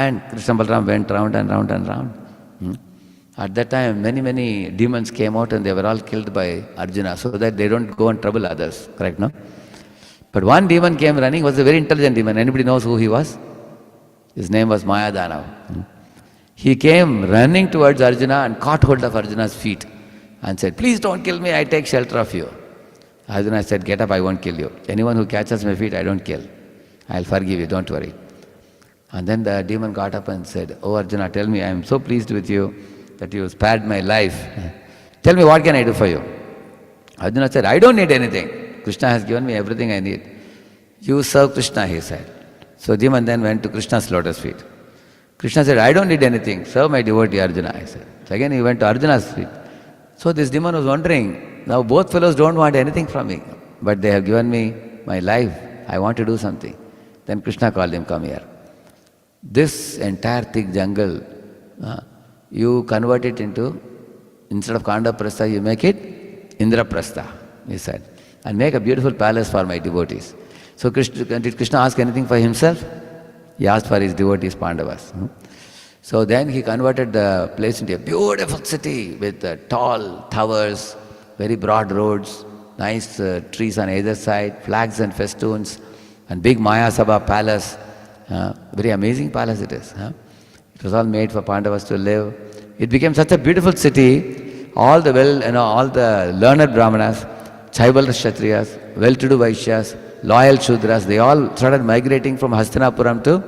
And Krishna Balaram went round and round and round. At that time, many demons came out and they were all killed by Arjuna so that they don't go and trouble others. Correct, no? But one demon came running, was a very intelligent demon. Anybody knows who he was? His name was Mayadanav. He came running towards Arjuna and caught hold of Arjuna's feet and said, "Please don't kill me, I take shelter of you." Arjuna said, "Get up, I won't kill you. Anyone who catches my feet, I don't kill. I'll forgive you, don't worry." And then the demon got up and said, "Oh Arjuna, tell me, I am so pleased with you that you spared my life. Tell me, what can I do for you?" Arjuna said, "I don't need anything. Krishna has given me everything I need. You serve Krishna," he said. So demon then went to Krishna's lotus feet. Krishna said, "I don't need anything. Serve my devotee Arjuna," I said. So again he went to Arjuna's feet. So this demon was wondering, now both fellows don't want anything from me, but they have given me my life. I want to do something. Then Krishna called him, "Come here. This entire thick jungle, you convert it into, instead of Kandaprastha, you make it Indraprastha," he said, "and make a beautiful palace for my devotees." So did Krishna ask anything for himself? He asked for his devotees, Pandavas. So then he converted the place into a beautiful city with tall towers, very broad roads, nice trees on either side, flags and festoons, and big Maya Sabha palace. Very amazing palace it is. It was all made for Pandavas to live. It became such a beautiful city. All the learned Brahmanas, Chaival Kshatriyas, well-to-do Vaishyas, loyal Shudras, they all started migrating from Hastinapuram to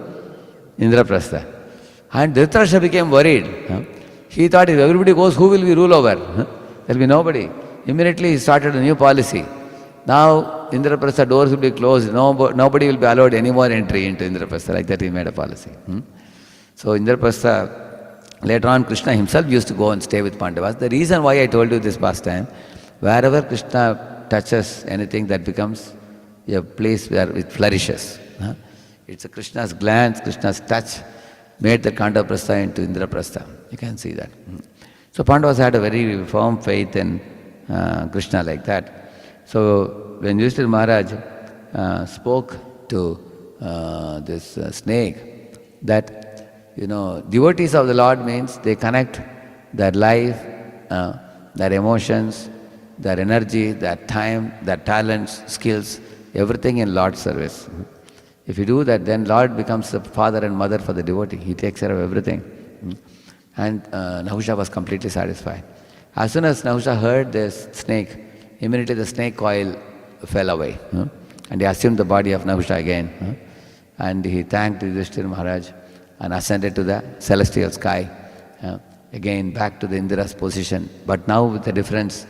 Indraprastha. And Dhritarashtra became worried. He thought, if everybody goes, who will we rule over? There will be nobody. Immediately he started a new policy. Now Indraprastha doors will be closed. Nobody will be allowed any more entry into Indraprastha. Like that he made a policy. So Indraprastha, later on Krishna himself used to go and stay with Pandavas. The reason why I told you this past time, wherever Krishna touches anything, that becomes a place where it flourishes. It's a Krishna's glance, Krishna's touch made the Kandaprastha into Indraprastha. You can see that. So Pandavas had a very firm faith in Krishna like that. So when Yudhishthira Maharaj spoke to this snake that, devotees of the Lord means they connect their life, their emotions, their energy, their time, their talents, skills, everything in Lord's service. If you do that, then Lord becomes the father and mother for the devotee. He takes care of everything. And Nahusha was completely satisfied. As soon as Nahusha heard this snake, immediately the snake coil fell away. And he assumed the body of Nahusha again. And he thanked Yudhishthira Maharaj and ascended to the celestial sky. Again back to the Indra's position. But now with the difference,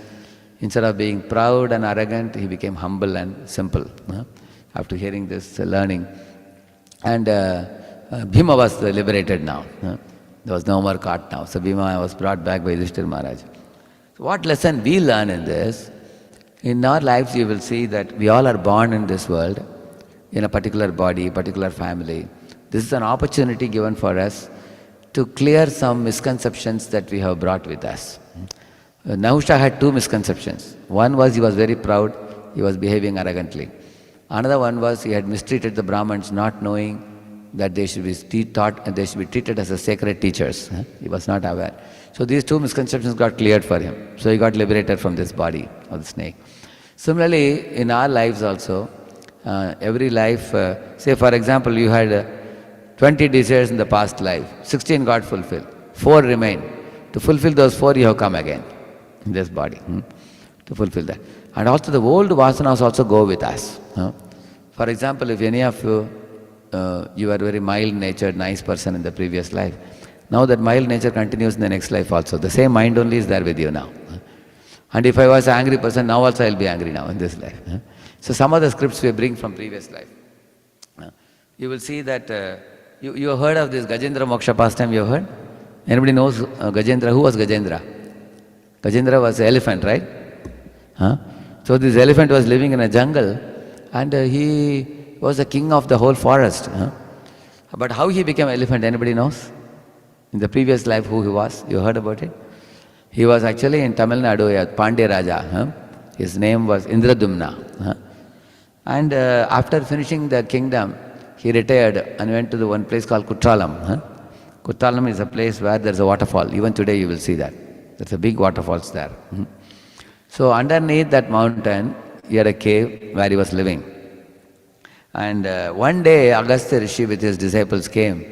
instead of being proud and arrogant, he became humble and simple. After hearing this learning. And Bhima was liberated now. There was no more caught now. So Bhima was brought back by Yudhishthira Maharaj. So what lesson we learn in this? In our lives you will see that we all are born in this world, in a particular body, particular family. This is an opportunity given for us to clear some misconceptions that we have brought with us. Nahusha had two misconceptions. One was he was very proud, he was behaving arrogantly. Another one was he had mistreated the Brahmans, not knowing that they should be taught and they should be treated as a sacred teachers. He was not aware. So these two misconceptions got cleared for him. So he got liberated from this body of the snake. Similarly, in our lives also, every life, say for example, you had 20 desires in the past life, 16 got fulfilled, 4 remain. To fulfill those 4, you have come again in this body to fulfill that. And also the old vasanas also go with us. For example, if any of you, you were a very mild-natured, nice person in the previous life, now that mild nature continues in the next life also. The same mind only is there with you now. And if I was an angry person, now also I will be angry now in this life. So some of the scripts we bring from previous life. You will see that, you have heard of this Gajendra moksha pastime, you have heard? Anybody knows Gajendra? Who was Gajendra? Gajendra was an elephant, right? So this elephant was living in a jungle and he was the king of the whole forest. But how he became elephant, anybody knows? In the previous life who he was? You heard about it? He was actually in Tamil Nadu, Pandya Raja. His name was Indradumna. And after finishing the kingdom, he retired and went to the one place called Kutralam. Kutralam is a place where there's a waterfall. Even today you will see that. There's a big waterfalls there. So underneath that mountain, he had a cave where he was living. And one day, Agastya Rishi with his disciples came.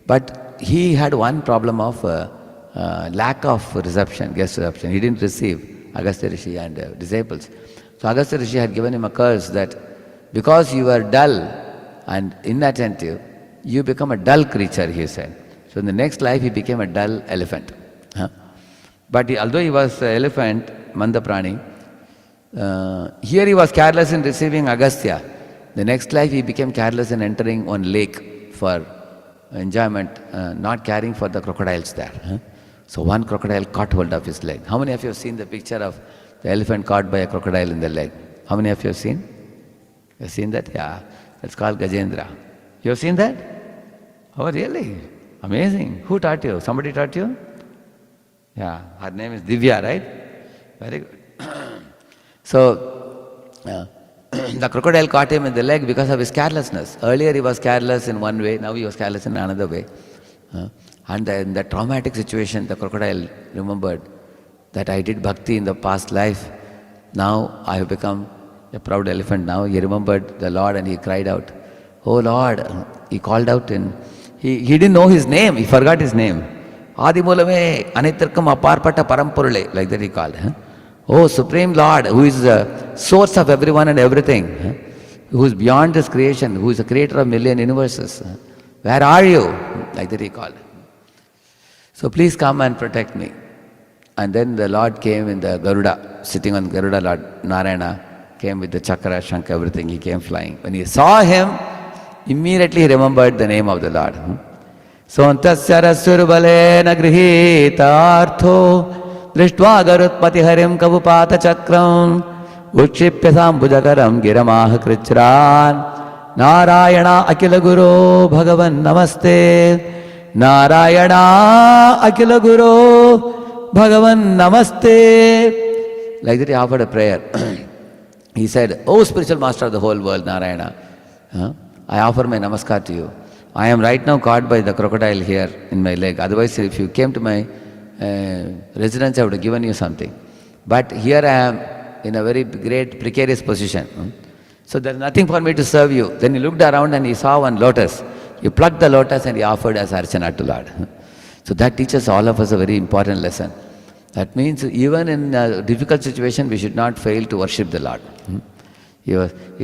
But he had one problem of lack of reception, guest reception. He didn't receive Agastya Rishi and disciples. So Agastya Rishi had given him a curse that because you are dull and inattentive, you become a dull creature, he said. So in the next life, he became a dull elephant. But although he was an elephant, Mandaprani, here he was careless in receiving Agastya. The next life, he became careless in entering one lake for enjoyment, not caring for the crocodiles there. So one crocodile caught hold of his leg. How many of you have seen the picture of the elephant caught by a crocodile in the leg? How many of you have seen? You have seen that? Yeah. That's called Gajendra. You have seen that? Oh, really? Amazing. Who taught you? Somebody taught you? Yeah. Her name is Divya, right? Very good. So, the crocodile caught him in the leg because of his carelessness. Earlier he was careless in one way, now he was careless in another way. And in that traumatic situation, the crocodile remembered that I did bhakti in the past life. Now I have become a proud elephant now. He remembered the Lord and he cried out, "Oh Lord," he called out he didn't know his name, he forgot his name. Adimulame Anitirkam Aparpata Parampurule, like that he called. Oh Supreme Lord, who is the source of everyone and everything, who is beyond this creation, who is the creator of million universes. Where are you? Like that he called. So please come and protect me. And then the Lord came in the Garuda, sitting on Garuda, Lord Narayana came with the chakra, shankha, everything, he came flying. When he saw him, immediately he remembered the name of the Lord. Sontasya rasurbalena grihitartho drishtva garutpati harim kavupata chakram uchipya sambujakaram giramaha krichran Narayana akila guru bhagavan namaste Narayana akila guru Bhagavan Namaste. Like that he offered a prayer. He said, "Oh spiritual master of the whole world, Narayana, I offer my namaskar to you. I am right now caught by the crocodile here in my leg. Otherwise, if you came to my residence, I would have given you something. But here I am in a very great precarious position. So there is nothing for me to serve you." Then he looked around and he saw one lotus. He plucked the lotus and he offered as archana to Lord. So that teaches all of us a very important lesson. That means even in a difficult situation, we should not fail to worship the Lord.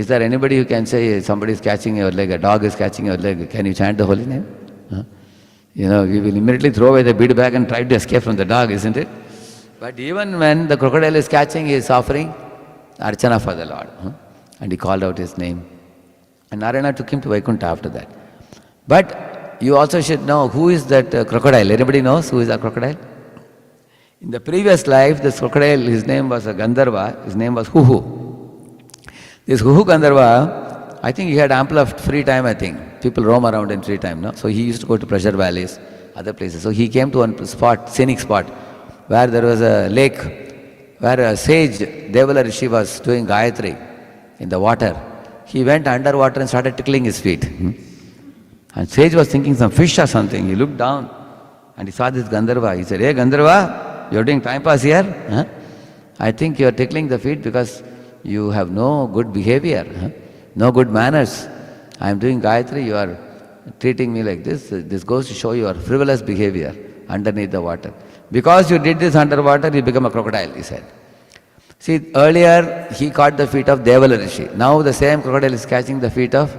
Is there anybody who can say somebody is catching your leg, a dog is catching your leg, can you chant the holy name? You will immediately throw away the bead bag and try to escape from the dog, isn't it? But even when the crocodile is catching, he is offering archana for the Lord. And he called out his name. And Narayana took him to Vaikuntha after that. But you also should know who is that crocodile. Anybody knows who is that crocodile? In the previous life, this crocodile, his name was a Gandharva, his name was Huhu. This Huhu Gandharva, I think he had ample of free time, I think. People roam around in free time, no? So he used to go to pleasure valleys, other places. So he came to one spot, scenic spot, where there was a lake, where a sage, Devala Rishi, was doing Gayatri in the water. He went underwater and started tickling his feet. And sage was thinking some fish or something. He looked down and he saw this Gandharva. He said, "Hey Gandharva, you're doing time pass here? I think you're tickling the feet because you have no good behavior, no good manners. I am doing Gayatri, you are treating me like this. This goes to show your frivolous behavior underneath the water. Because you did this underwater, you become a crocodile," he said. See, earlier he caught the feet of Devala Rishi. Now the same crocodile is catching the feet of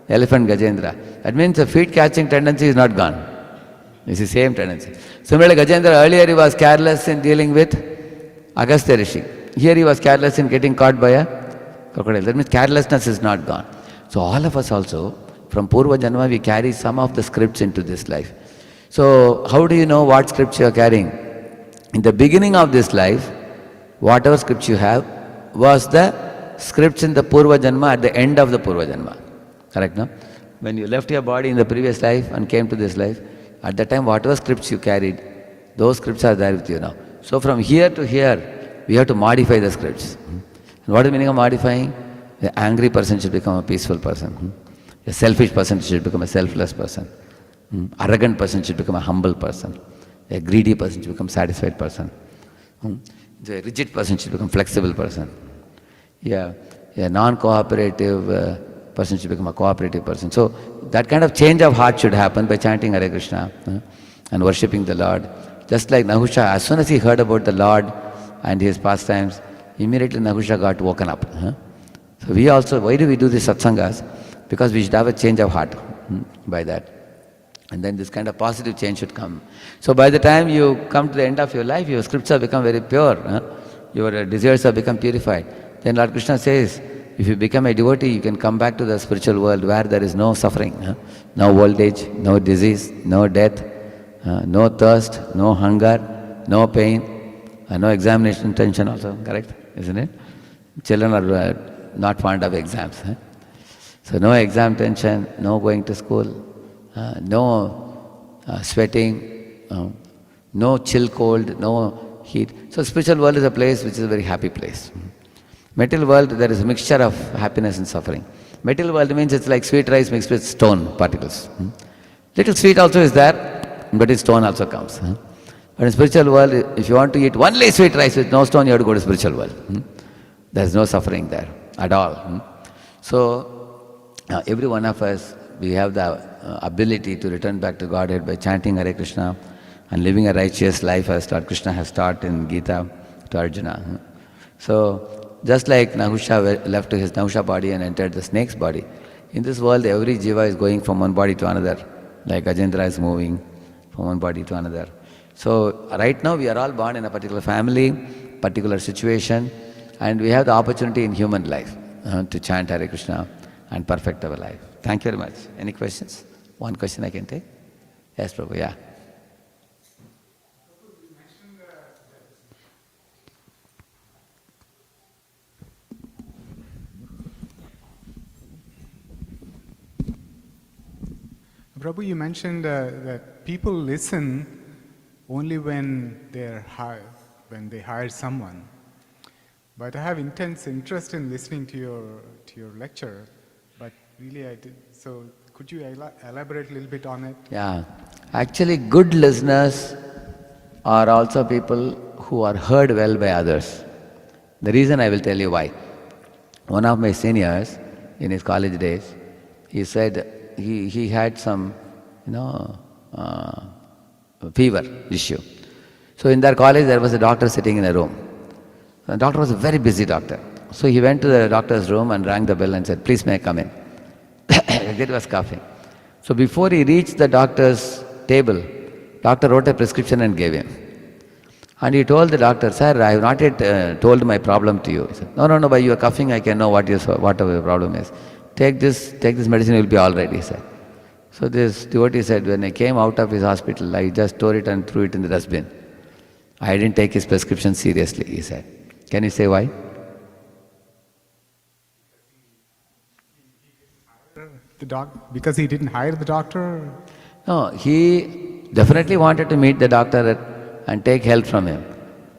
elephant Gajendra. That means the feet catching tendency is not gone. It's the same tendency. Similarly, Gajendra, earlier he was careless in dealing with Agastya Rishi. Here he was careless in getting caught by a crocodile. That means carelessness is not gone. So all of us also, from Purva Janma, we carry some of the scripts into this life. So how do you know what scripts you are carrying? In the beginning of this life, whatever scripts you have was the scripts in the Purva Janma at the end of the Purva Janma. Correct, no? When you left your body in the previous life and came to this life, at that time whatever scripts you carried, those scripts are there with you now. So from here to here, we have to modify the scripts. And what is the meaning of modifying? The angry person should become a peaceful person. A selfish person should become a selfless person. Arrogant person should become a humble person. A greedy person should become a satisfied person. The rigid person should become a flexible person. Yeah, a non-cooperative person should become a cooperative person. So that kind of change of heart should happen by chanting Hare Krishna and worshipping the Lord. Just like Nahusha, as soon as he heard about the Lord and his pastimes, immediately Nahusha got woken up. So we also, why do we do these satsangas? Because we should have a change of heart by that. And then this kind of positive change should come. So by the time you come to the end of your life, your scripts have become very pure. Your desires have become purified. Then Lord Krishna says, if you become a devotee, you can come back to the spiritual world where there is no suffering, no old age, no disease, no death, no thirst, no hunger, no pain, no examination tension also, correct? Isn't it? Children are not fond of exams. So no exam tension, no going to school, no sweating, no chill cold, no heat. So spiritual world is a place which is a very happy place. Material world, there is a mixture of happiness and suffering. Material world means it's like sweet rice mixed with stone particles. Little sweet also is there, but stone also comes. But in spiritual world, if you want to eat only sweet rice with no stone, you have to go to spiritual world. There is no suffering there at all. So every one of us, we have the ability to return back to Godhead by chanting Hare Krishna and living a righteous life as Lord Krishna has taught in Gita to Arjuna. So just like Nahusha left his Nahusha body and entered the snake's body, in this world every jiva is going from one body to another, like Gajendra is moving from one body to another. So right now we are all born in a particular family, particular situation, and we have the opportunity in human life to chant Hare Krishna and perfect our life. Thank you very much. Any questions? One question I can take? Yes, Prabhu, yeah. Prabhu, you mentioned that people listen only when when they hire someone. But I have intense interest in listening to your lecture. But really, I did. So, could you elaborate a little bit on it? Yeah. Actually, good listeners are also people who are heard well by others. The reason I will tell you why. One of my seniors in his college days, he said he had some, fever issue. So in their college there was a doctor sitting in a room. The doctor was a very busy doctor. So he went to the doctor's room and rang the bell and said, "Please may I come in?" The kid was coughing. So before he reached the doctor's table, doctor wrote a prescription and gave him. And he told the doctor, "Sir, I have not yet told my problem to you." He said, No, by you are coughing, I can know whatever your problem is. Take this medicine, you will be all right," he said. So this devotee said, "When I came out of his hospital, I just tore it and threw it in the dustbin. I didn't take his prescription seriously," he said. Can you say why? Because he didn't hire the doctor? No, he definitely wanted to meet the doctor and take help from him.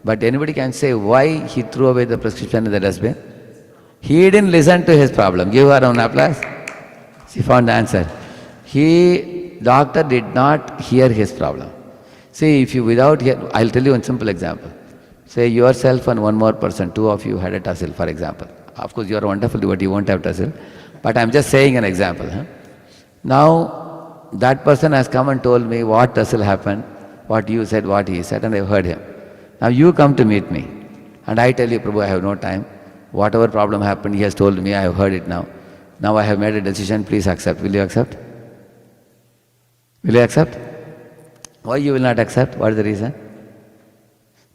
But anybody can say why he threw away the prescription in the dustbin? He didn't listen to his problem. Give her an applause. She found the answer. Doctor did not hear his problem. See, if you I'll tell you one simple example. Say yourself and one more person, two of you had a tussle, for example. Of course, you are wonderful, but you won't have tussle. But I'm just saying an example. Now, that person has come and told me what tussle happened, what you said, what he said, and I've heard him. Now you come to meet me, and I tell you, "Prabhu, I have no time. Whatever problem happened, he has told me, I have heard it now. Now I have made a decision, please accept." Will you accept? Will you accept? Why you will not accept? What is the reason?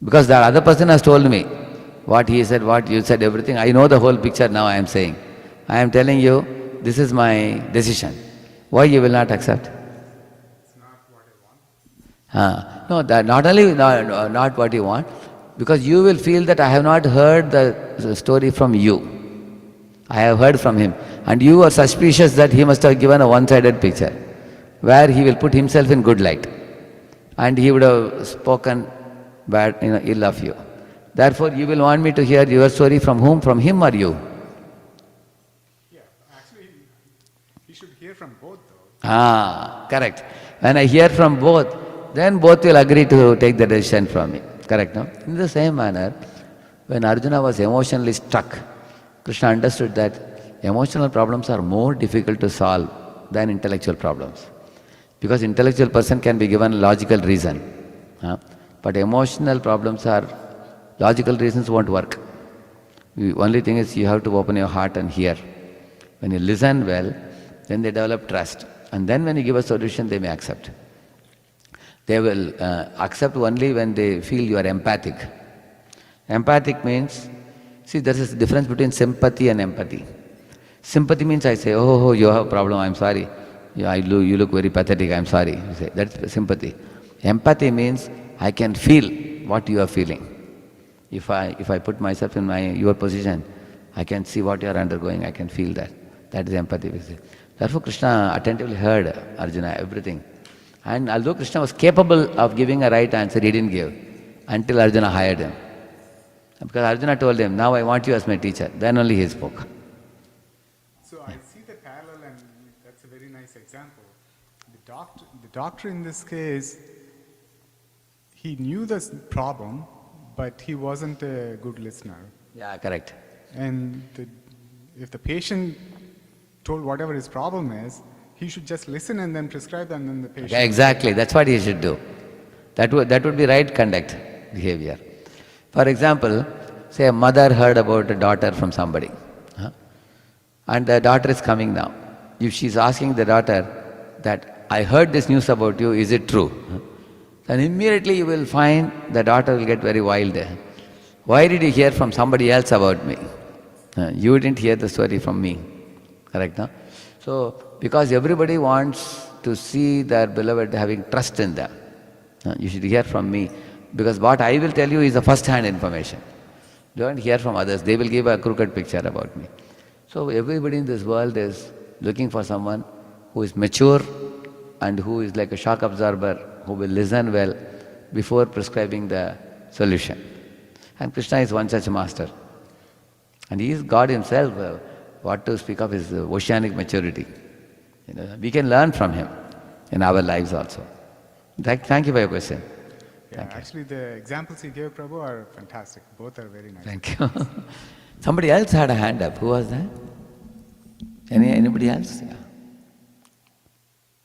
Because the other person has told me what he said, what you said, everything. I know the whole picture now, I am saying. I am telling you, this is my decision. Why you will not accept? It's not what I want. No, not only not what you want, because you will feel that I have not heard the story from you. I have heard from him. And you are suspicious that he must have given a one-sided picture, where he will put himself in good light. And he would have spoken bad, ill of you. Therefore, you will want me to hear your story from whom? From him or you? Yeah, actually, he should hear from both though. Correct. When I hear from both, then both will agree to take the decision from me. Correct, no? In the same manner, when Arjuna was emotionally stuck, Krishna understood that emotional problems are more difficult to solve than intellectual problems. Because intellectual person can be given logical reason. But emotional problems logical reasons won't work. The only thing is you have to open your heart and hear. When you listen well, then they develop trust. And then when you give a solution, they may accept. They will accept only when they feel you are empathic. Empathic means, see, there is a difference between sympathy and empathy. Sympathy means I say, "Oh, you have a problem, I'm sorry. You look very pathetic, I'm sorry." You say, that's sympathy. Empathy means I can feel what you are feeling. If I put myself in your position, I can see what you are undergoing, I can feel that. That is empathy. Therefore, Krishna attentively heard Arjuna, everything. And although Krishna was capable of giving a right answer, he didn't give until Arjuna hired him. Because Arjuna told him, "Now I want you as my teacher." Then only he spoke. So I see the parallel, and that's a very nice example. The doctor in this case, he knew the problem, but he wasn't a good listener. Yeah, correct. And if the patient told whatever his problem is, he should just listen and then prescribe, and then the patient... Okay, exactly, that's what he should do. That would be right conduct, behavior. For example, say a mother heard about a daughter from somebody. And the daughter is coming now. If she's asking the daughter that, "I heard this news about you, is it true?" Then immediately you will find the daughter will get very wild. "Why did you hear from somebody else about me? You didn't hear the story from me." Correct, no? So, because everybody wants to see their beloved having trust in them. You should hear from me, because what I will tell you is the first-hand information. Don't hear from others. They will give a crooked picture about me. So everybody in this world is looking for someone who is mature and who is like a shock absorber, who will listen well, before prescribing the solution. And Krishna is one such master. And he is God himself. What to speak of his oceanic maturity. We can learn from him in our lives also. Thank you for your question. Yeah, actually the examples you gave, Prabhu, are fantastic. Both are very nice. Thank you. Somebody else had a hand up. Who was that? Anybody else? Yeah.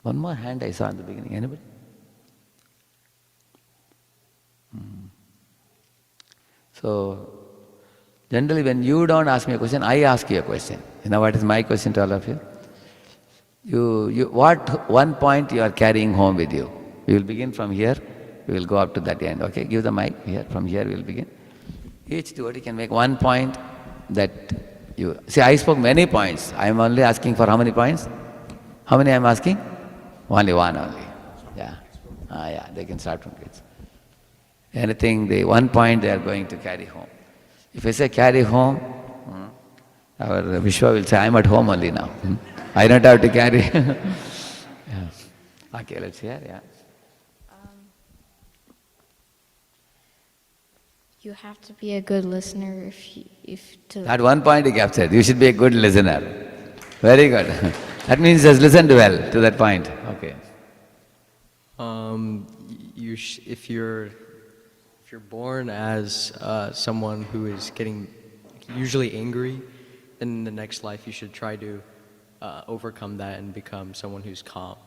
One more hand I saw in the beginning. Anybody? So, generally when you don't ask me a question, I ask you a question. You know what is my question to all of you? What one point you are carrying home with you? We will begin from here. We will go up to that end. Okay, give the mic here. From here we will begin. Each devotee can make one point that you... See, I spoke many points. I am only asking for how many points? How many I am asking? Only one only. Yeah. Yeah, they can start from kids. Anything, one point they are going to carry home. If I say carry home, our Vishwa will say, I am at home only now. I don't have to carry. Yeah. Okay, let's hear. Yeah. You have to be a good listener That one point you captured. You should be a good listener. Very good. That means just listened well to that point. Okay. If you're born as someone who is getting usually angry, then in the next life you should try to overcome that and become someone who's calm.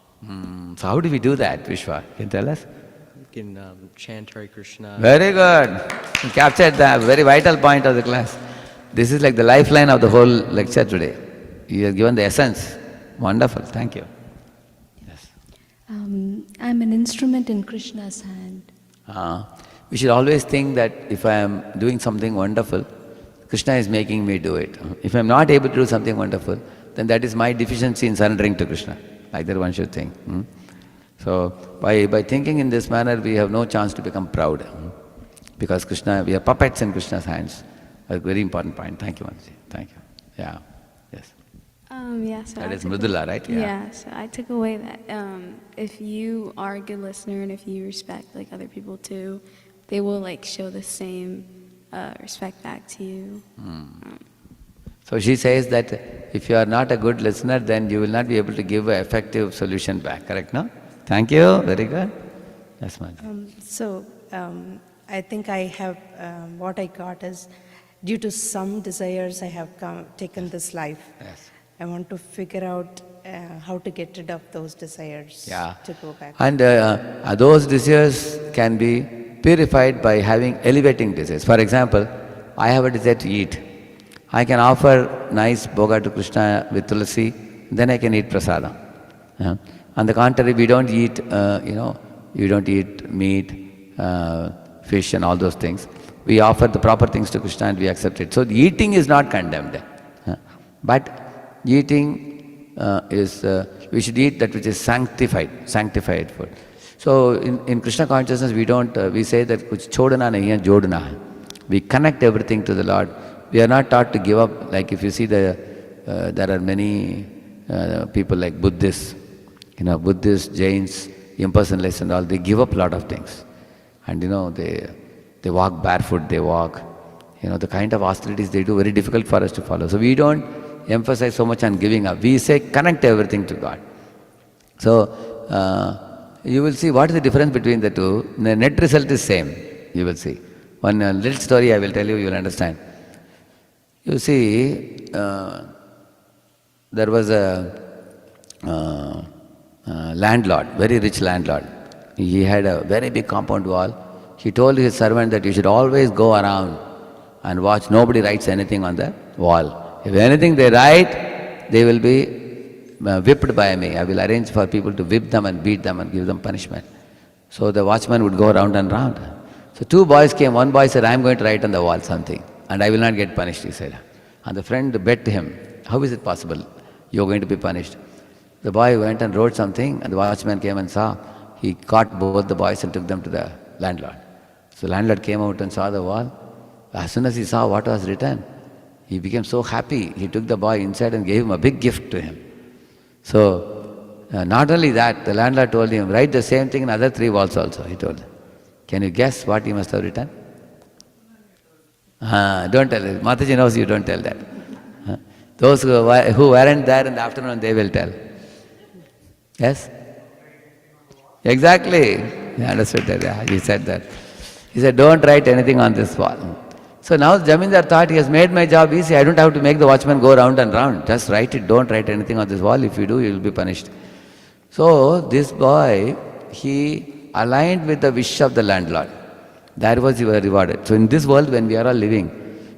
So how do we do that, Vishwa? Can you tell us? You can chant Hare Krishna. Very good. You captured the very vital point of the class. This is like the lifeline of the whole lecture today. You have given the essence. Wonderful. Thank you. Yes. I'm an instrument in Krishna's hand. We should always think that if I am doing something wonderful, Krishna is making me do it. If I am not able to do something wonderful, then that is my deficiency in surrendering to Krishna. Like that one should think. So, by thinking in this manner, we have no chance to become proud. Because Krishna, we are puppets in Krishna's hands. A very important point. Thank you, Mansi. Thank you. Yeah. Yes. So That is Mridula, right? Yeah, so I took away that if you are a good listener and if you respect like other people too, they will like show the same respect back to you. So she says that if you are not a good listener, then you will not be able to give an effective solution back. Correct, no? Thank you. Very good. Yes, ma'am. I think I have, what I got is, due to some desires I have taken this life. Yes. I want to figure out how to get rid of those desires to go back. And those desires can be purified by having elevating desires. For example, I have a desire to eat. I can offer nice bhoga to Krishna with tulasi, then I can eat prasadam. On the contrary, we don't eat, you don't eat meat, fish and all those things. We offer the proper things to Krishna and we accept it. So the eating is not condemned. But eating we should eat that which is sanctified food. So in Krishna consciousness, we say that kuch chodna nahi hai, jodna hai. We connect everything to the Lord. We are not taught to give up. Like if you see there are many people like Buddhists, Buddhists, Jains, impersonalists and all, they give up a lot of things. And they walk barefoot, they walk. The kind of austerities they do, very difficult for us to follow. So we don't emphasize so much on giving up. We say connect everything to God. So you will see what is the difference between the two. The net result is same, you will see. One little story I will tell you, you will understand. You see, there was a landlord, very rich landlord. He had a very big compound wall. He told his servant that you should always go around and watch nobody writes anything on the wall. If anything they write, they will be whipped by me. I will arrange for people to whip them and beat them and give them punishment. So the watchman would go round and round. So two boys came. One boy said, I am going to write on the wall something and I will not get punished, he said. And the friend bet him, how is it possible? You are going to be punished. The boy went and wrote something and the watchman came and saw. He caught both the boys and took them to the landlord. So the landlord came out and saw the wall. As soon as he saw what was written, he became so happy. He took the boy inside and gave him a big gift to him. So not only that, the landlord told him, write the same thing in other 3 walls also, he told him. Can you guess what he must have written? Don't tell it. Mataji knows you don't tell that. Those who weren't there in the afternoon, they will tell. Yes? Exactly. He understood that. Yeah, he said that. He said, don't write anything on this wall. So now Jamindar thought he has made my job easy. I don't have to make the watchman go round and round. Just write it. Don't write anything on this wall. If you do, you will be punished. So this boy, he aligned with the wish of the landlord. That was he was rewarded. So in this world, when we are all living,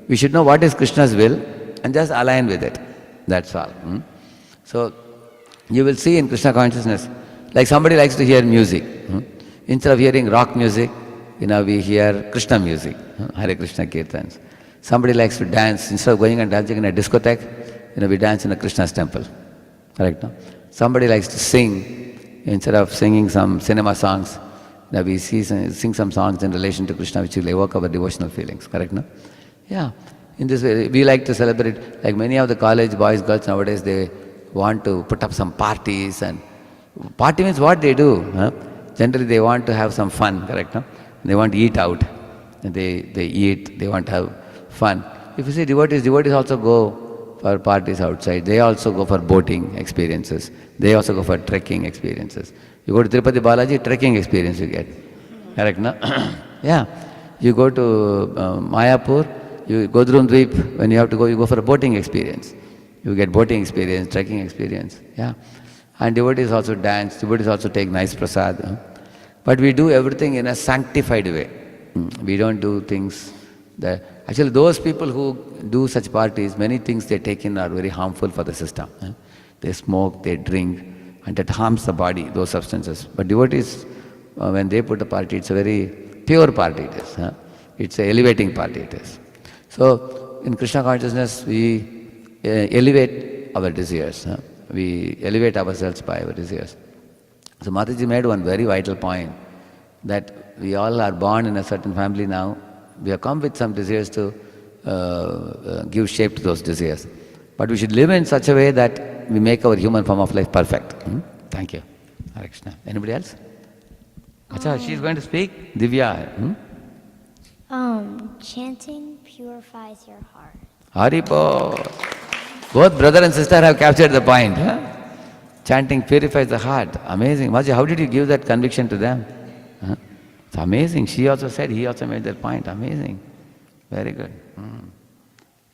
we should know what is Krishna's will and just align with it. That's all. So you will see in Krishna consciousness, like somebody likes to hear music. Instead of hearing rock music, we hear Krishna music, Hare Krishna Kirtans. Somebody likes to dance. Instead of going and dancing in a discotheque, we dance in a Krishna's temple. Correct, no? Somebody likes to sing. Instead of singing some cinema songs, we sing some songs in relation to Krishna which will evoke our devotional feelings. Correct, no? Yeah. In this way, we like to celebrate, like many of the college boys, girls nowadays, they want to put up some parties. And party means what they do. Generally, they want to have some fun, correct, no? They want to eat out. They eat, they want to have fun. If you see devotees also go for parties outside. They also go for boating experiences. They also go for trekking experiences. You go to Tirupati Balaji, trekking experience you get. Correct, no? Yeah. You go to Mayapur, you go Godrum Dweep, when you have to go, you go for a boating experience. You get boating experience, trekking experience. Yeah. And devotees also dance, devotees also take nice prasad. But we do everything in a sanctified way. We don't do things that... Actually, those people who do such parties, many things they take in are very harmful for the system. They smoke, they drink, and that harms the body, those substances. But devotees, when they put a party, it's a very pure party it is. It's an elevating party it is. So, in Krishna consciousness, we elevate our desires. We elevate ourselves by our desires. So Mataji made one very vital point, that we all are born in a certain family now. We have come with some desires to give shape to those desires. But we should live in such a way that we make our human form of life perfect. Thank you. Hare Krishna. Anybody else? Acha, she is going to speak. Divya. Chanting purifies your heart. Haripo. Both brother and sister have captured the point. Chanting purifies the heart. Amazing. Maji, how did you give that conviction to them? It's amazing. She also said, he also made that point. Amazing. Very good.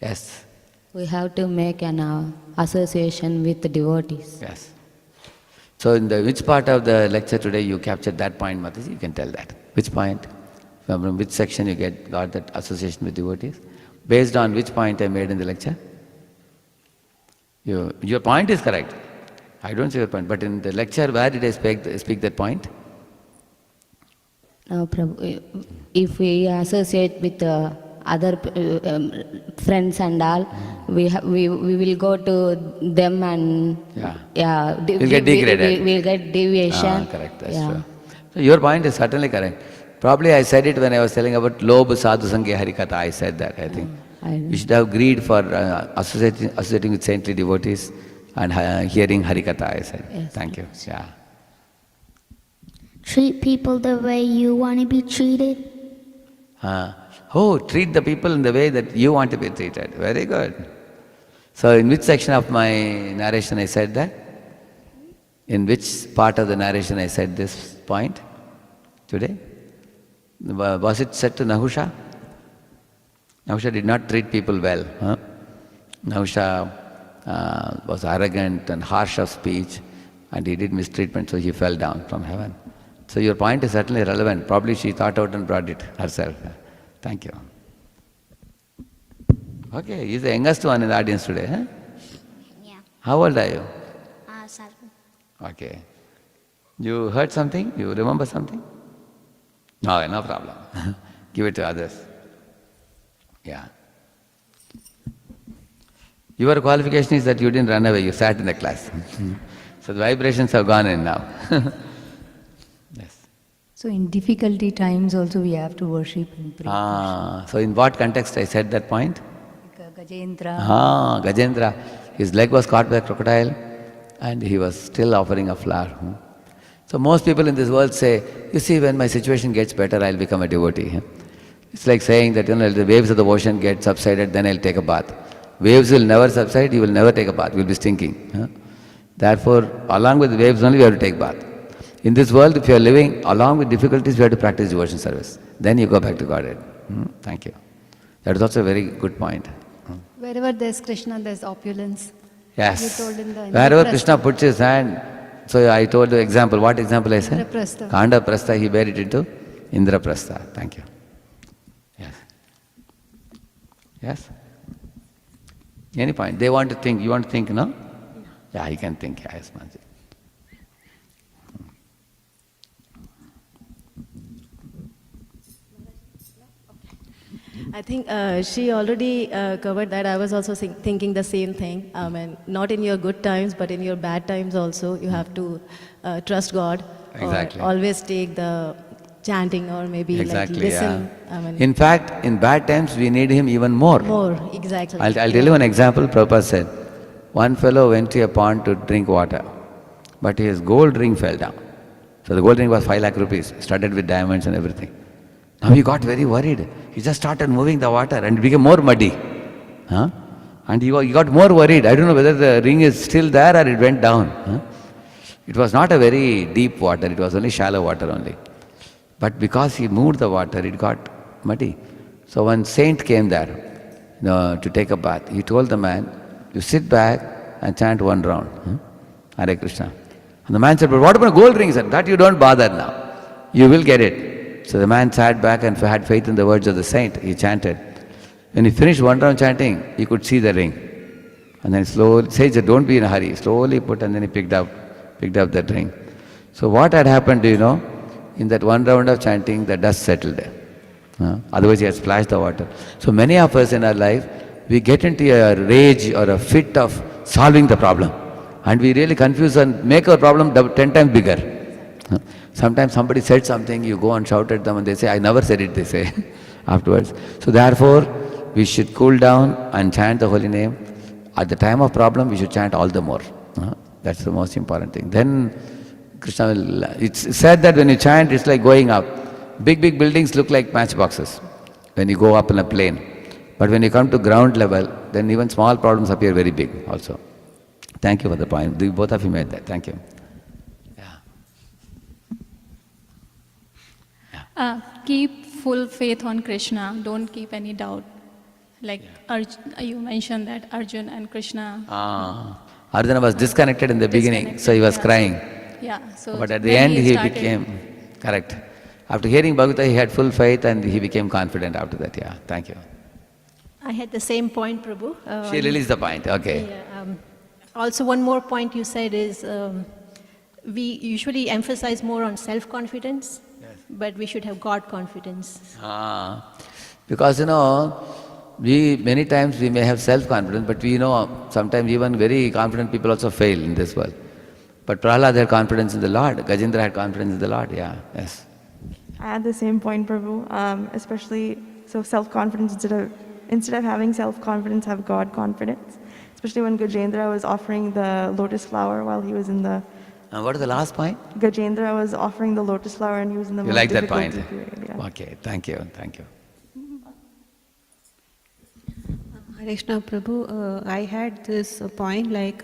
Yes. We have to make an association with the devotees. Yes. So in which part of the lecture today you captured that point, Mataji? You can tell that. Which point? From which section you got that association with devotees? Based on which point I made in the lecture? Your point is correct. I don't see your point. But in the lecture, where did I speak that point? No, Prabhu, if we associate with other friends and all, we will go to them and we'll get degraded. We'll get deviation. Correct, that's true. So your point is certainly correct. Probably I said it when I was telling about Lobh Sadhu Sanghe Harikatha. I said that, I think. We should have greed for associating with saintly devotees and hearing Harikatha, I said. Yes. Thank you. Yeah. Treat people the way you want to be treated. Treat the people in the way that you want to be treated. Very good. So in which section of my narration I said that? In which part of the narration I said this point today? Was it said to Nahusha? Nahusha did not treat people well. Nahusha was arrogant and harsh of speech, and he did mistreatment, so he fell down from heaven. So your point is certainly relevant. Probably she thought out and brought it herself. Thank you. Okay, he's the youngest one in the audience today. Yeah. How old are you? 7. Okay. You heard something? You remember something? No, no problem. Give it to others. Yeah. Your qualification is that you didn't run away, you sat in the class. So the vibrations have gone in now. Yes. So in difficulty times also we have to worship and pray. So in what context I said that point? Like Gajendra. Gajendra. His leg was caught by a crocodile and he was still offering a flower. So most people in this world say, you see, when my situation gets better, I'll become a devotee. It's like saying that, the waves of the ocean get subsided, then I'll take a bath. Waves will never subside, you will never take a bath, you will be stinking. Therefore, along with the waves only, we have to take bath. In this world, if you are living along with difficulties, we have to practice devotion service. Then you go back to Godhead. Thank you. That is also a very good point. Wherever there's Krishna, there's opulence. Yes. You told in the Wherever Indraprastha. Krishna puts his hand, so I told you example. What example I said? Indraprastha. Kanda Prastha, he bear it into Indraprastha. Thank you. Yes. Yes? Any point? They want to think. You want to think, no? Yeah, he can think. Yeah, yes, Manji. I think she already covered that. I was also thinking the same thing. I mean, not in your good times, but in your bad times also, you have to trust God. Exactly. Or always take the chanting or maybe Exactly, like listen. yeah. I mean, In fact, in bad times, we need him even more. more, exactly. I'll tell you an example. Prabhupada said, one fellow went to a pond to drink water, but his gold ring fell down. So the gold ring was 5 lakh rupees, studded with diamonds and everything. Now he got very worried. He just started moving the water and it became more muddy. And he got more worried. I don't know whether the ring is still there or it went down. It was not a very deep water, it was only shallow water only. But because he moved the water, it got muddy. So one saint came there to take a bath. He told the man, you sit back and chant 1 round. Hare Krishna. And the man said, but what about gold ring? He said, that you don't bother now. You will get it. So the man sat back and had faith in the words of the saint. He chanted. When he finished 1 round chanting, he could see the ring. And then slowly, sage said, don't be in a hurry. Slowly put, and then he picked up that ring. So what had happened, do you know? In that 1 round of chanting, the dust settled there. Otherwise he had splashed the water. So many of us in our life, we get into a rage or a fit of solving the problem. And we really confuse and make our problem 10 times bigger. Sometimes somebody said something, you go and shout at them and they say, I never said it, they say afterwards. So therefore, we should cool down and chant the holy name. At the time of problem, we should chant all the more. That's the most important thing. Then Krishna will, it's said that when you chant, it's like going up. Big buildings look like matchboxes when you go up in a plane. But when you come to ground level, then even small problems appear very big also. Thank you for the point. Both of you made that. Thank you. Keep full faith on Krishna. Don't keep any doubt. Like you mentioned that Arjuna and Krishna. Arjuna was disconnected in the beginning, so he was crying. Yeah. So but at the end, he became correct. After hearing Bhagavata, he had full faith and he became confident after that. Yeah, thank you. I had the same point, Prabhu. She released the point. Okay. Yeah, also, one more point you said is we usually emphasize more on self-confidence, but we should have God confidence. Because many times we may have self-confidence, but we know sometimes even very confident people also fail in this world. But Prahlad had confidence in the Lord. Gajendra had confidence in the Lord. Yeah, yes. I had the same point, Prabhu. Especially, so self-confidence, instead of having self-confidence, have God confidence. Especially when Gajendra was offering the lotus flower while he was in the... what is the last point? Gajendra was offering the lotus flower and he was in the You most like that difficult point? period, yeah. Okay, thank you. Krishna Prabhu, I had this point like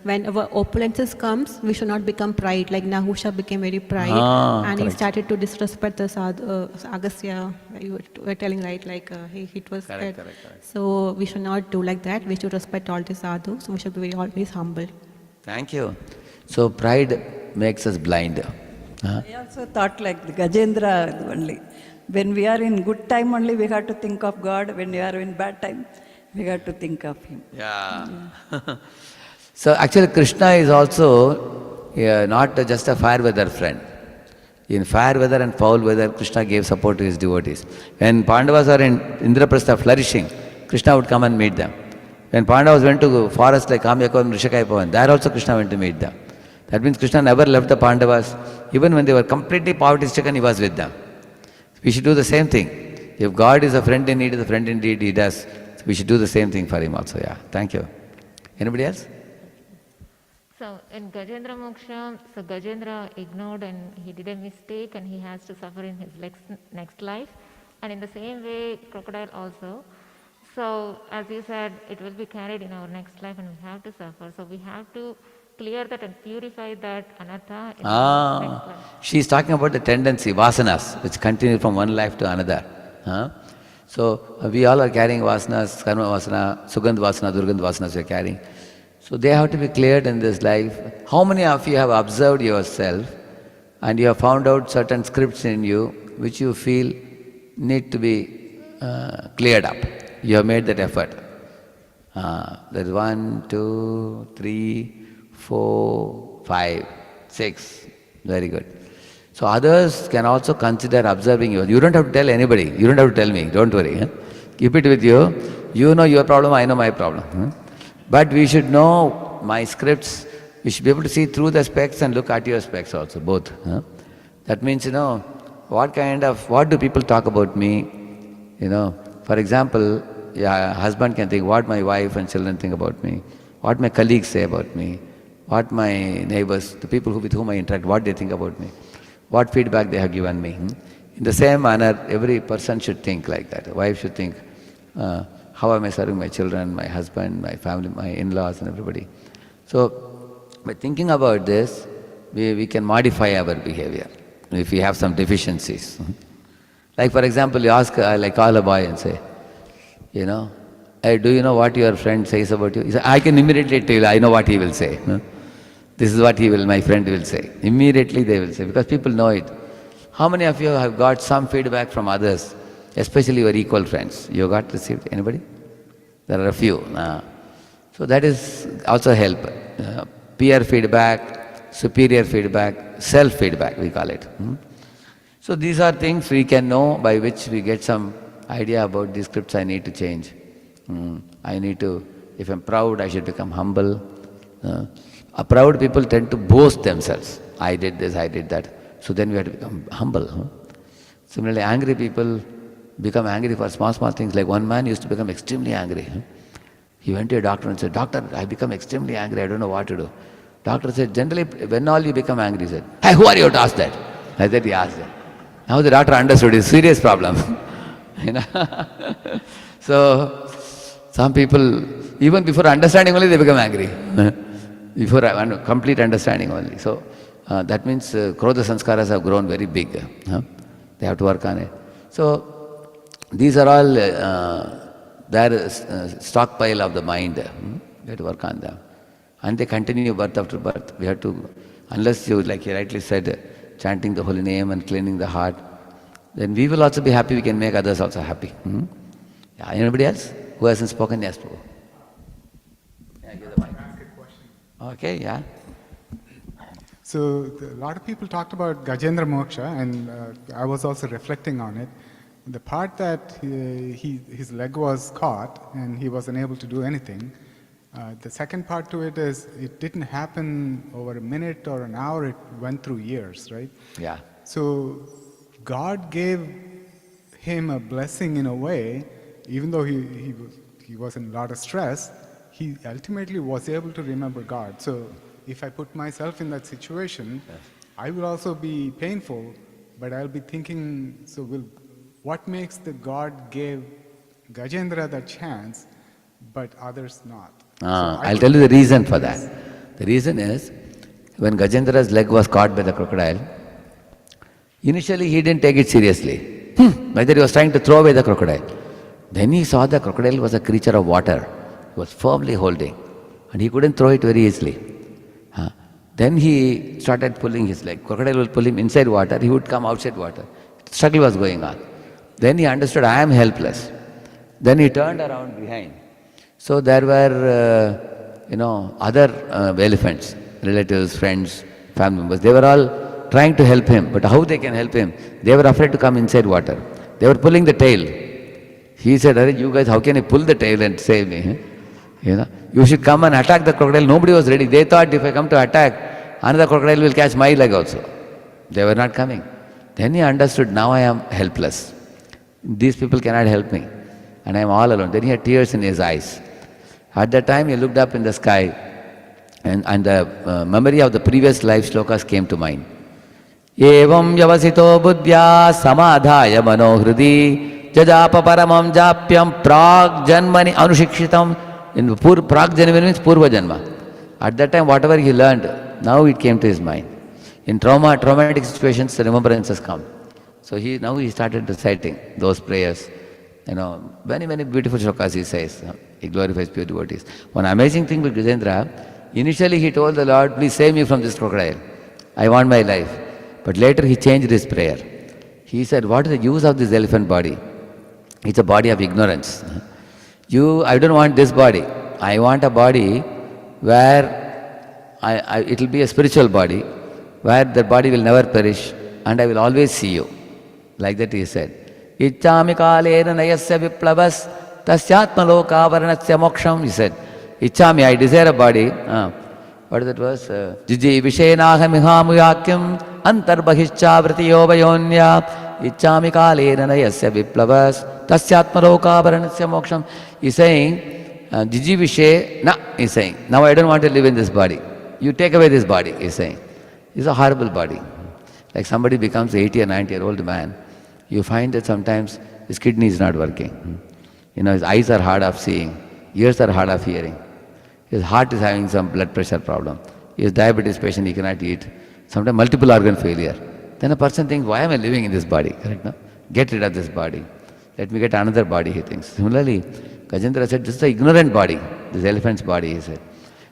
when our opulences comes, we should not become pride. Like Nahusha became very pride and correct. he started to disrespect the Agastya. You were telling right, like it was Correct. So we should not do like that. We should respect all the sadhu. So we should be always humble. Thank you. So pride makes us blind. I also thought like the Gajendra only. When we are in good time only, we have to think of God. When we are in bad time, we have to think of Him. Yeah. So actually Krishna is also not just a fair weather friend. In fair weather and foul weather, Krishna gave support to his devotees. When Pandavas are in Indraprastha flourishing, Krishna would come and meet them. When Pandavas went to forests like Kamyaka and Rishikaipavan, there also Krishna went to meet them. That means Krishna never left the Pandavas. Even when they were completely poverty-stricken, he was with them. We should do the same thing. If God is a friend in need, is a friend indeed, he does. So we should do the same thing for him also. Yeah. Thank you. Anybody else? So in Gajendra Moksha, so Gajendra ignored and he did a mistake and he has to suffer in his next life. And in the same way, crocodile also. So as you said, it will be carried in our next life and we have to suffer. So we have to clear that and purify that anatta in our next life. She's talking about the tendency, vasanas, which continue from one life to another. So we all are carrying vasanas, karma vasana, sugandh vasana, durgandh vasanas we are carrying. So they have to be cleared in this life. How many of you have observed yourself and you have found out certain scripts in you which you feel need to be cleared up? You have made that effort. There's 1, 2, 3, 4, 5, 6. Very good. So others can also consider observing you. You don't have to tell anybody. You don't have to tell me. Don't worry. Keep it with you. You know your problem, I know my problem. But we should know my scripts. We should be able to see through the specs and look at your specs also, both. That means, what do people talk about me? For example, husband can think what my wife and children think about me, what my colleagues say about me, what my neighbors, the people with whom I interact, what they think about me, what feedback they have given me. In the same manner, every person should think like that. A wife should think, how am I serving my children, my husband, my family, my in-laws and everybody. So, by thinking about this, we can modify our behavior if we have some deficiencies. Like for example, you ask, call a boy and say, hey, do you know what your friend says about you? He says, I can immediately tell you, I know what he will say. This is what my friend will say. Immediately they will say, because people know it. How many of you have got some feedback from others, especially your equal friends? You got received? Anybody? There are a few. So that is also help. Peer feedback, superior feedback, self-feedback we call it. So these are things we can know by which we get some idea about these scripts I need to change. I need to, if I'm proud, I should become humble. Proud people tend to boast themselves. I did this, I did that. So then we have to become humble. Similarly, angry people become angry for small things. Like one man used to become extremely angry. He went to a doctor and said, Doctor, I become extremely angry, I don't know what to do. Doctor said, generally, when all you become angry, he said, hey, who are you to ask that? I said, he asked that. Now the doctor understood it's a serious problem. So, some people, even before understanding only, they become angry. Before complete understanding only. So, that means krodha sanskaras have grown very big. They have to work on it. So, these are all their stockpile of the mind. We have to work on them. And they continue birth after birth. We have to, unless you, like you rightly said, chanting the holy name and cleaning the heart, then we will also be happy, we can make others also happy. Yeah, anybody else who hasn't spoken? Yes, Prabhu. Yeah, give the mic. Okay, yeah. So a lot of people talked about Gajendra Moksha, and I was also reflecting on it. The part that his leg was caught and he wasn't able to do anything. The second part to it is it didn't happen over a minute or an hour, it went through years, right? Yeah. So God gave him a blessing in a way, even though he was in a lot of stress, he ultimately was able to remember God. So if I put myself in that situation, I will also be painful, but I'll be thinking, what makes the God gave Gajendra the chance, but others not? I'll tell you the reason for that. The reason is, when Gajendra's leg was caught by the crocodile, initially he didn't take it seriously. Whether he was trying to throw away the crocodile. Then he saw the crocodile was a creature of water. He was firmly holding, and he couldn't throw it very easily. Then he started pulling his leg. Crocodile will pull him inside water, he would come outside water. Struggle was going on. Then he understood, I am helpless. Then he turned around behind. So there were, other elephants, relatives, friends, family members. They were all trying to help him. But how they can help him? They were afraid to come inside water. They were pulling the tail. He said, Hare, you guys, how can you pull the tail and save me? You should come and attack the crocodile. Nobody was ready. They thought if I come to attack, another crocodile will catch my leg also. They were not coming. Then he understood, now I am helpless. These people cannot help me. And I am all alone. Then he had tears in his eyes. At that time he looked up in the sky And the memory of the previous life shlokas came to mind. Evam yavasito buddhya samadhaya manohridi jajapa paramam japyam prag janmani anushikshitam. In prag janmani means purva janma. At that time, whatever he learned, now it came to his mind. In traumatic situations, the remembrances come. So now he started reciting those prayers. Many, many beautiful shlokas he says. He glorifies pure devotees. One amazing thing with Gajendra, initially he told the Lord, please save me from this crocodile. I want my life. But later he changed his prayer. He said, what is the use of this elephant body? It's a body of ignorance. I don't want this body. I want a body where it will be a spiritual body, where the body will never perish and I will always see you. Like that he said. Ichchami kalena nayasya viplavas tasyatma lokavaranasya moksham. He said, Ichchami, I desire a body. What is that verse? Jiji vishenahamiham antarbahishchavritiyo vayonya Ichchami kalena nayasya viplavas tasyatma lokavaranasya moksham. He's saying, Jiji vishe na, he's saying, now I don't want to live in this body. You take away this body, he's saying. It's a horrible body. Like somebody becomes 80 or 90-year-old man, you find that sometimes his kidney is not working. His eyes are hard of seeing, ears are hard of hearing. His heart is having some blood pressure problem. He is diabetes patient, he cannot eat. Sometimes multiple organ failure. Then a person thinks, why am I living in this body? Correct, no? Get rid of this body. Let me get another body, he thinks. Similarly, Gajendra said, this is the ignorant body, this elephant's body, he said.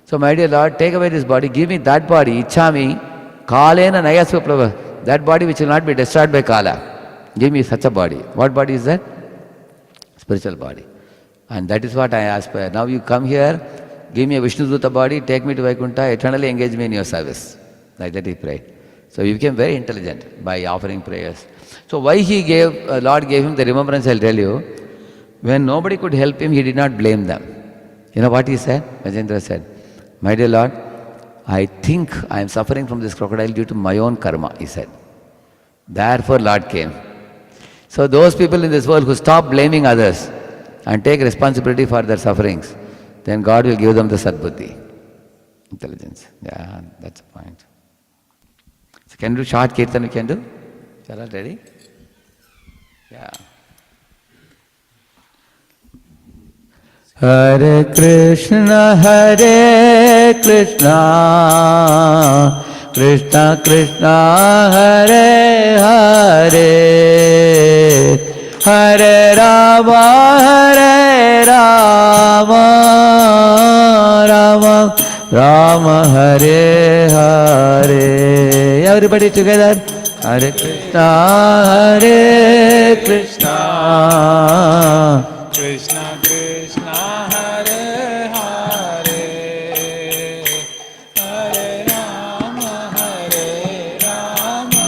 So my dear Lord, take away this body, give me that body, Ichchami, Kalena Nayasvaplava, that body which will not be destroyed by Kala. Give me such a body. What body is that? Spiritual body. And that is what I aspire. Now you come here, give me a Vishnuduta body, take me to Vaikuntha, eternally engage me in your service. Like that he prayed. So he became very intelligent by offering prayers. So why Lord gave him the remembrance, I'll tell you. When nobody could help him, he did not blame them. You know what he said? Gajendra said, my dear Lord, I think I am suffering from this crocodile due to my own karma, he said. Therefore Lord came. So those people in this world who stop blaming others and take responsibility for their sufferings, then God will give them the sadbuddhi, intelligence. Yeah, that's the point. So can you do short kirtan? We can do? You all ready? Yeah. Hare Krishna, Krishna Krishna, Hare Hare, Hare Rama, Rama Rama, Hare Hare. Everybody together. Hare Krishna, Krishna Krishna, Hare Hare, Hare Rama, Rama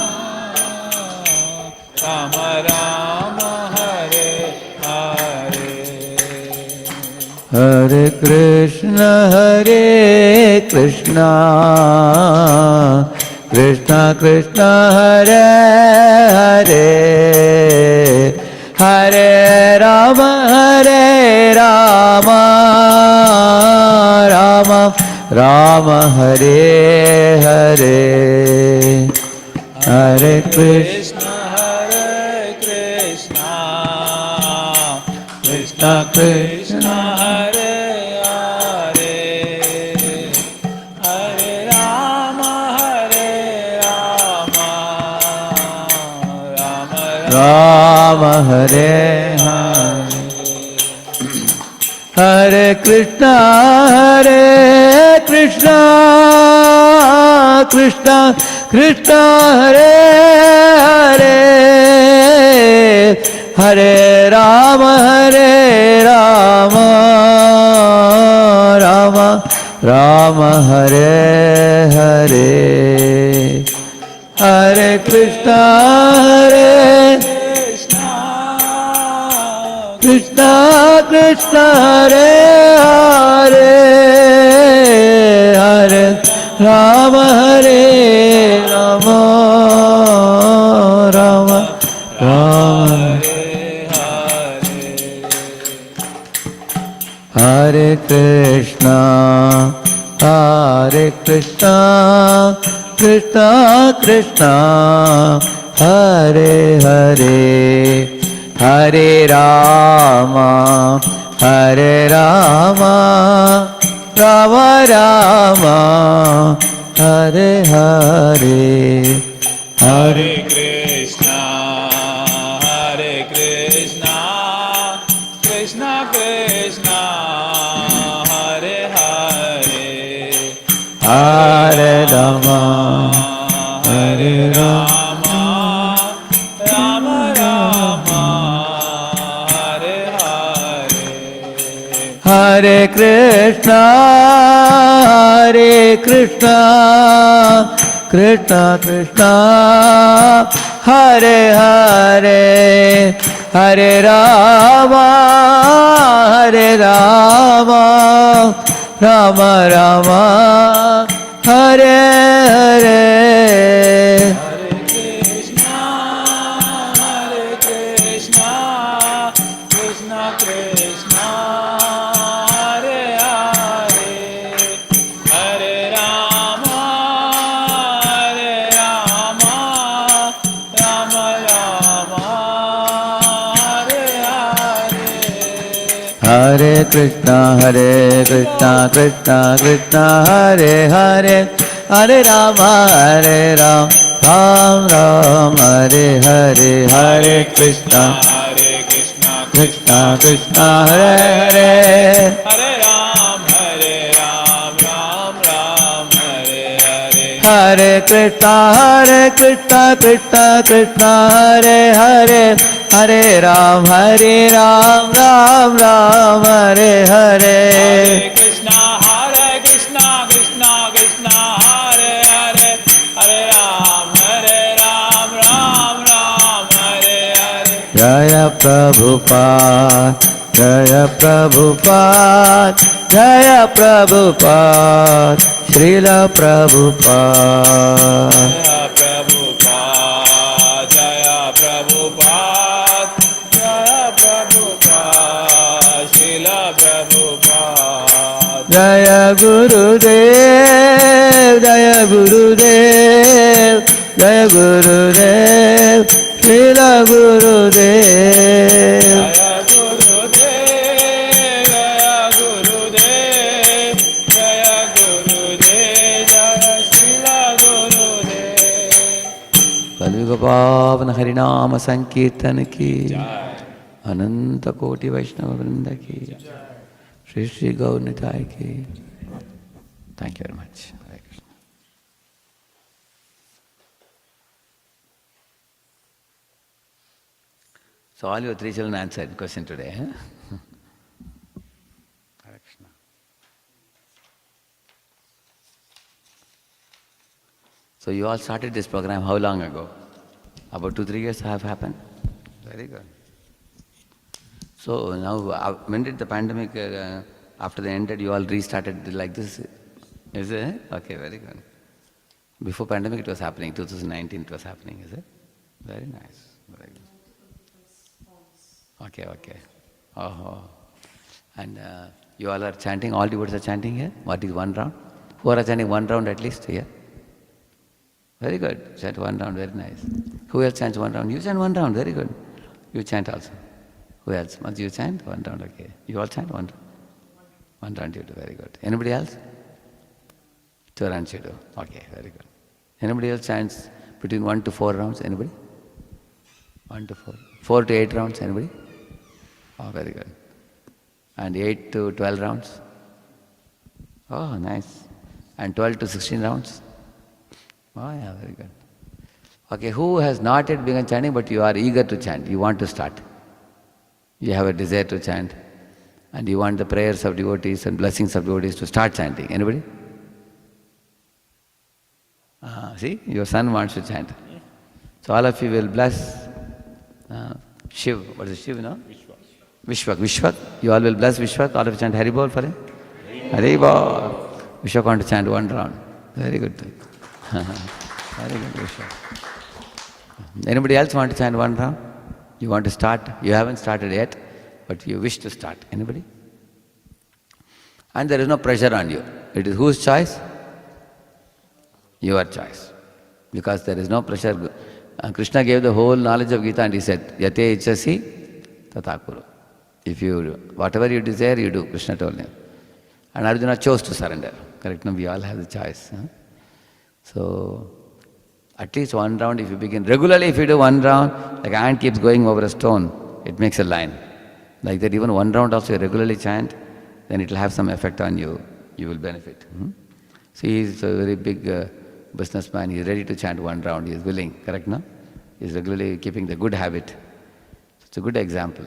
Rama, Hare Hare. Hare Krishna, Krishna Krishna, Hare Hare, Hare Rama, Rama Hare Hare. Hare Krishna, Krishna Krishna, Hare Hare, Hare Rama, Rama Hare Hare. Hare Krishna, Krishna Krishna, Hare Hare, Hare Rama, Rama Hare Hare. Hare Krishna, Krishna Krishna, Hare Hare, Hare Rama, Rama Hare Krishna, Hare Krishna, Krishna Krishna, Hare Hare, Hare Rama, Hare Rama, Rama Rama, Hare Hare, Hare Krishna, Hare Krishna, Krishna Krishna, Hare Hare, Hare Rama, Hare Rama, Rama Rama, Hare Hare. Hare Krishna, Hare Krishna, Krishna Krishna, Hare Hare, Hare Rama, Hare Rama, Rama Rama, Hare Hare. Hare Krishna, Hare Krishna, Krishna Krishna, Hare Hare, Hare Rama, Hare Rama, Rama Rama, Hare Hare. Hare Krishna, Krishna Krishna, Hare Hare, Hare Rama, Ram Ram, Hare Hare, Hare Krishna, Krishna Krishna, Hare Hare, Hare Ram, Ram Ram, Hare Hare. Hare Krishna, Krishna Krishna, Hare Hare, Hare Ram, Ram Ram, Hare Hare. Hare Krishna, Krishna Krishna, Hare Hare, Hare Ram, Ram Ram, Hare Hare. Jaya Prabhupada, Jaya Prabhupada, Jaya Prabhupada, Srila Prabhupada. Jaya Prabhupada, Jaya Prabhupada, Jaya Prabhupada, Srila Prabhupada. Jaya Gurudev, Jaya Gurudev, Jaya Gurudev, Srila Gurudev. Jaya Gurudev, Jaya Gurudev, Jaya Gurudev, Jaya Srila Gurudev. Kaliyuga Pavan Harinama Sankirtan ki, Ananta Koti Vaishnava Vrinda ki, Shri Shri Gaur Nitai ki. Thank you very much. Hare Krishna. So all your three children answered the question today. Hare Krishna. So you all started this program how long ago? About 2-3 years have happened? Very good. So now, when did the pandemic, after they ended, you all restarted like this? Is it? Okay, very good. Before pandemic it was happening, 2019 it was happening, is it? Very nice. Very good. Okay. Oh. And you all are chanting, all devotees are chanting here? What is one round? Who are chanting one round at least here? Very good. Chant one round, very nice. Who else chants one round? You chant one round, very good. You chant also. Who else? Must you chant? One round, okay. You all chant one round? One round you do, very good. Anybody else? 2 rounds you do. Okay, very good. Anybody else chants between 1 to 4 rounds? Anybody? 1 to 4. 4 to 8 rounds, anybody? Oh, very good. And 8 to 12 rounds? Oh, nice. And 12 to 16 rounds? Oh, yeah, very good. Okay, who has not yet begun chanting, but you are eager to chant? You want to start? You have a desire to chant, and you want the prayers of devotees and blessings of devotees to start chanting. Anybody? See, your son wants to chant. So all of you will bless Shiv. What is it, Shiv, no? Vishwak. You all will bless Vishwak. All of you chant Hari Bol for him. Hari Bol. Vishwak want to chant one round. Very good. Very good, Vishwak. Anybody else want to chant one round? You want to start? You haven't started yet, but you wish to start. Anybody? And there is no pressure on you. It is whose choice? Your choice. Because there is no pressure. Krishna gave the whole knowledge of Gita and he said, Yate ichasi tata kuru. If you, whatever you desire, you do, Krishna told him. And Arjuna chose to surrender. Correct? No, we all have the choice. Huh? So, at least one round if you begin. Regularly if you do one round, like an ant keeps going over a stone, it makes a line. Like that, even one round also you regularly chant, then it will have some effect on you. You will benefit. So he is a very big businessman. He is ready to chant one round. He is willing. Correct, no? He is regularly keeping the good habit. So it's a good example.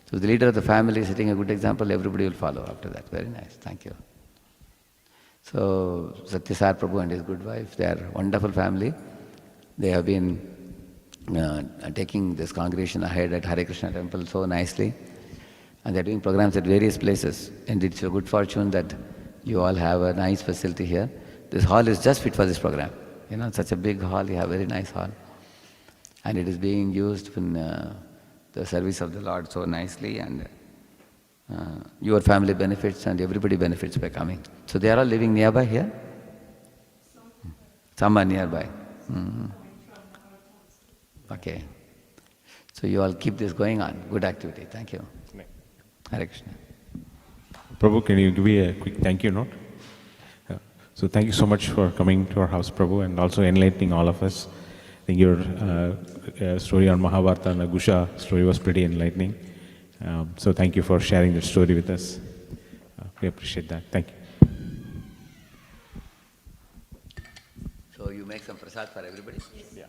So the leader of the family is setting a good example. Everybody will follow after that. Very nice. Thank you. So Satyasar Prabhu and his good wife, they are a wonderful family. They have been taking this congregation ahead at Hare Krishna temple so nicely. And they are doing programs at various places. And it's a good fortune that you all have a nice facility here. This hall is just fit for this program. You know, such a big hall, you have a very nice hall. And it is being used in the service of the Lord so nicely, and your family benefits and everybody benefits by coming. So they are all living nearby here? Some are nearby. Okay. So you all keep this going on. Good activity. Thank you. Hare Krishna. Prabhu, can you give me a quick thank you note? So thank you so much for coming to our house, Prabhu, and also enlightening all of us. I think your story on Mahabharata and Agusha story was pretty enlightening. So thank you for sharing that story with us. We appreciate that. Thank you. So you make some prasad for everybody? Yeah.